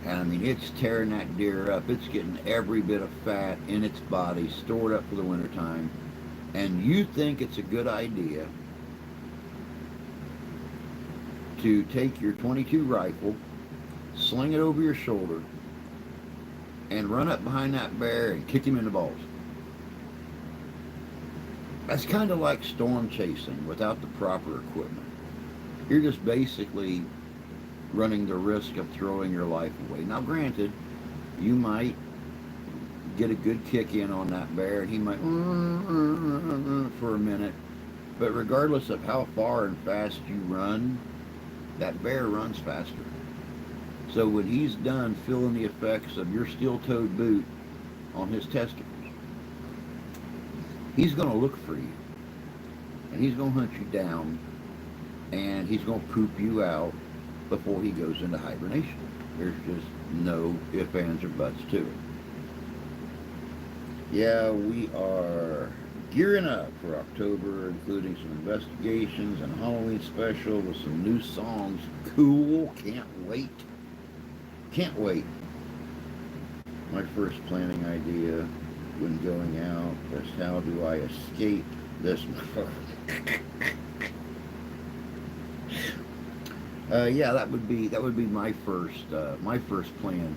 And I mean, it's tearing that deer up. It's getting every bit of fat in its body stored up for the wintertime. And you think it's a good idea to take your 22 rifle, sling it over your shoulder, and run up behind that bear and kick him in the balls. That's kind of like storm chasing without the proper equipment. You're just basically running the risk of throwing your life away. Now, granted, you might get a good kick in on that bear, and he might for a minute. But regardless of how far and fast you run, that bear runs faster. So when he's done feeling the effects of your steel-toed boot on his testicles, he's going to look for you, and he's going to hunt you down, and he's going to poop you out before he goes into hibernation. There's just no ifs, ands, or buts to it. Yeah, we are gearing up for October, including some investigations and a Halloween special with some new songs. Cool. Can't wait. Can't wait. My first planning idea when going out was, how do I escape this motherfucker? Yeah, that would be my first plan.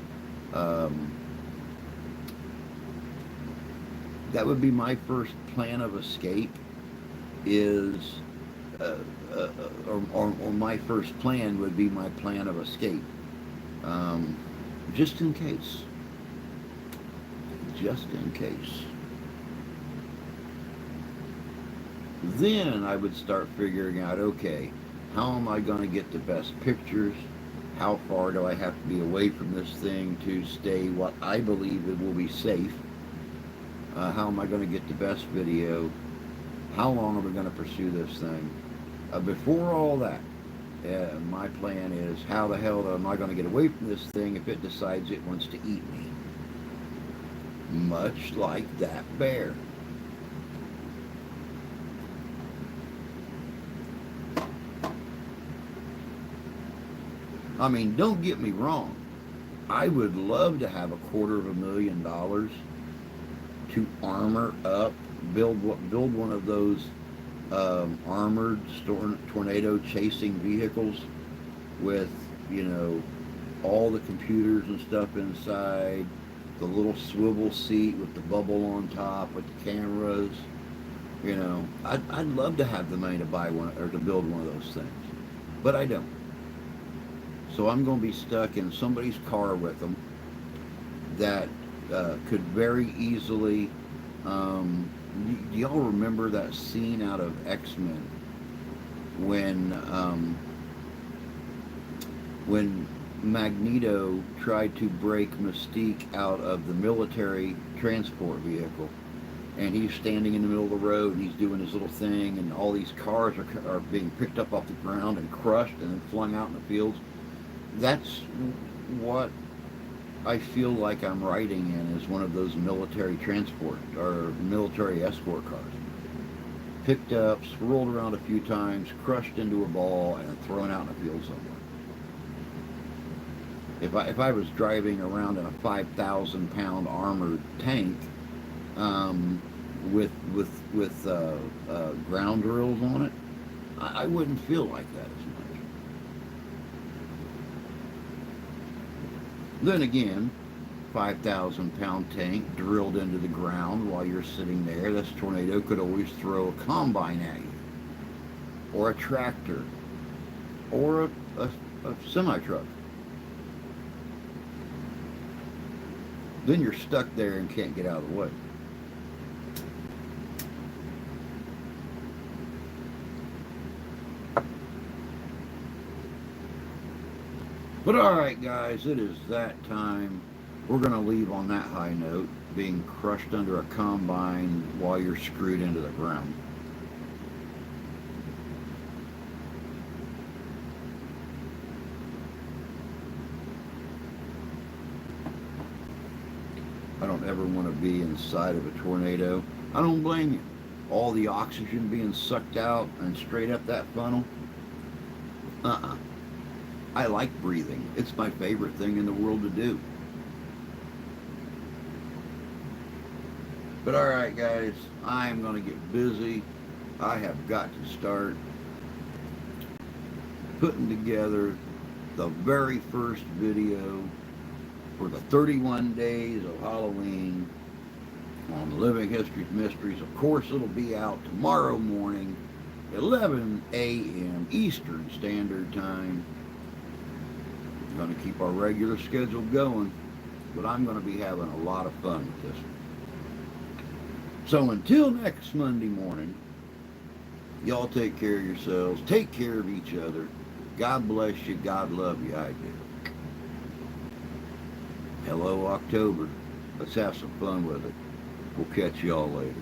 That would be my first plan of escape. Is or my first plan would be my plan of escape. Just in case. Just in case. Then I would start figuring out, okay, how am I going to get the best pictures? How far do I have to be away from this thing to stay what I believe it will be safe? How am I going to get the best video? How long are we going to pursue this thing? Before all that, my plan is, how the hell am I going to get away from this thing if it decides it wants to eat me? Much like that bear. I mean, don't get me wrong. I would love to have $250,000 to armor up, build one of those armored tornado chasing vehicles with, all the computers and stuff inside, the little swivel seat with the bubble on top with the cameras. I'd love to have the money to buy one or to build one of those things, but I don't. So I'm going to be stuck in somebody's car with them that could very easily. Do y'all remember that scene out of X-Men when Magneto tried to break Mystique out of the military transport vehicle, and he's standing in the middle of the road and he's doing his little thing, and all these cars are being picked up off the ground and crushed and then flung out in the fields? That's what I feel like I'm riding in is one of those military transport or military escort cars. Picked up, swirled around a few times, crushed into a ball, and thrown out in a field somewhere. If I was driving around in a 5,000 pound armored tank, um, with ground drills on it, I wouldn't feel like that as much. Then again, 5,000 pound tank drilled into the ground while you're sitting there. This tornado could always throw a combine at you, or a tractor, or a semi truck. Then you're stuck there and can't get out of the way. But all right, guys, it is that time. We're going to leave on that high note, being crushed under a combine while you're screwed into the ground. I don't ever want to be inside of a tornado. I don't blame you. All the oxygen being sucked out and straight up that funnel. Uh-uh. I like breathing. It's my favorite thing in the world to do. But all right, guys, I'm going to get busy. I have got to start putting together the very first video for the 31 days of Halloween on Living History Mysteries. Of course, it'll be out tomorrow morning, 11 a.m. Eastern Standard Time. I'm going to keep our regular schedule going, but I'm going to be having a lot of fun with this one. So until next Monday morning, y'all take care of yourselves, take care of each other. God bless you, God love you, I do. Hello, October. Let's have some fun with it. We'll catch y'all later.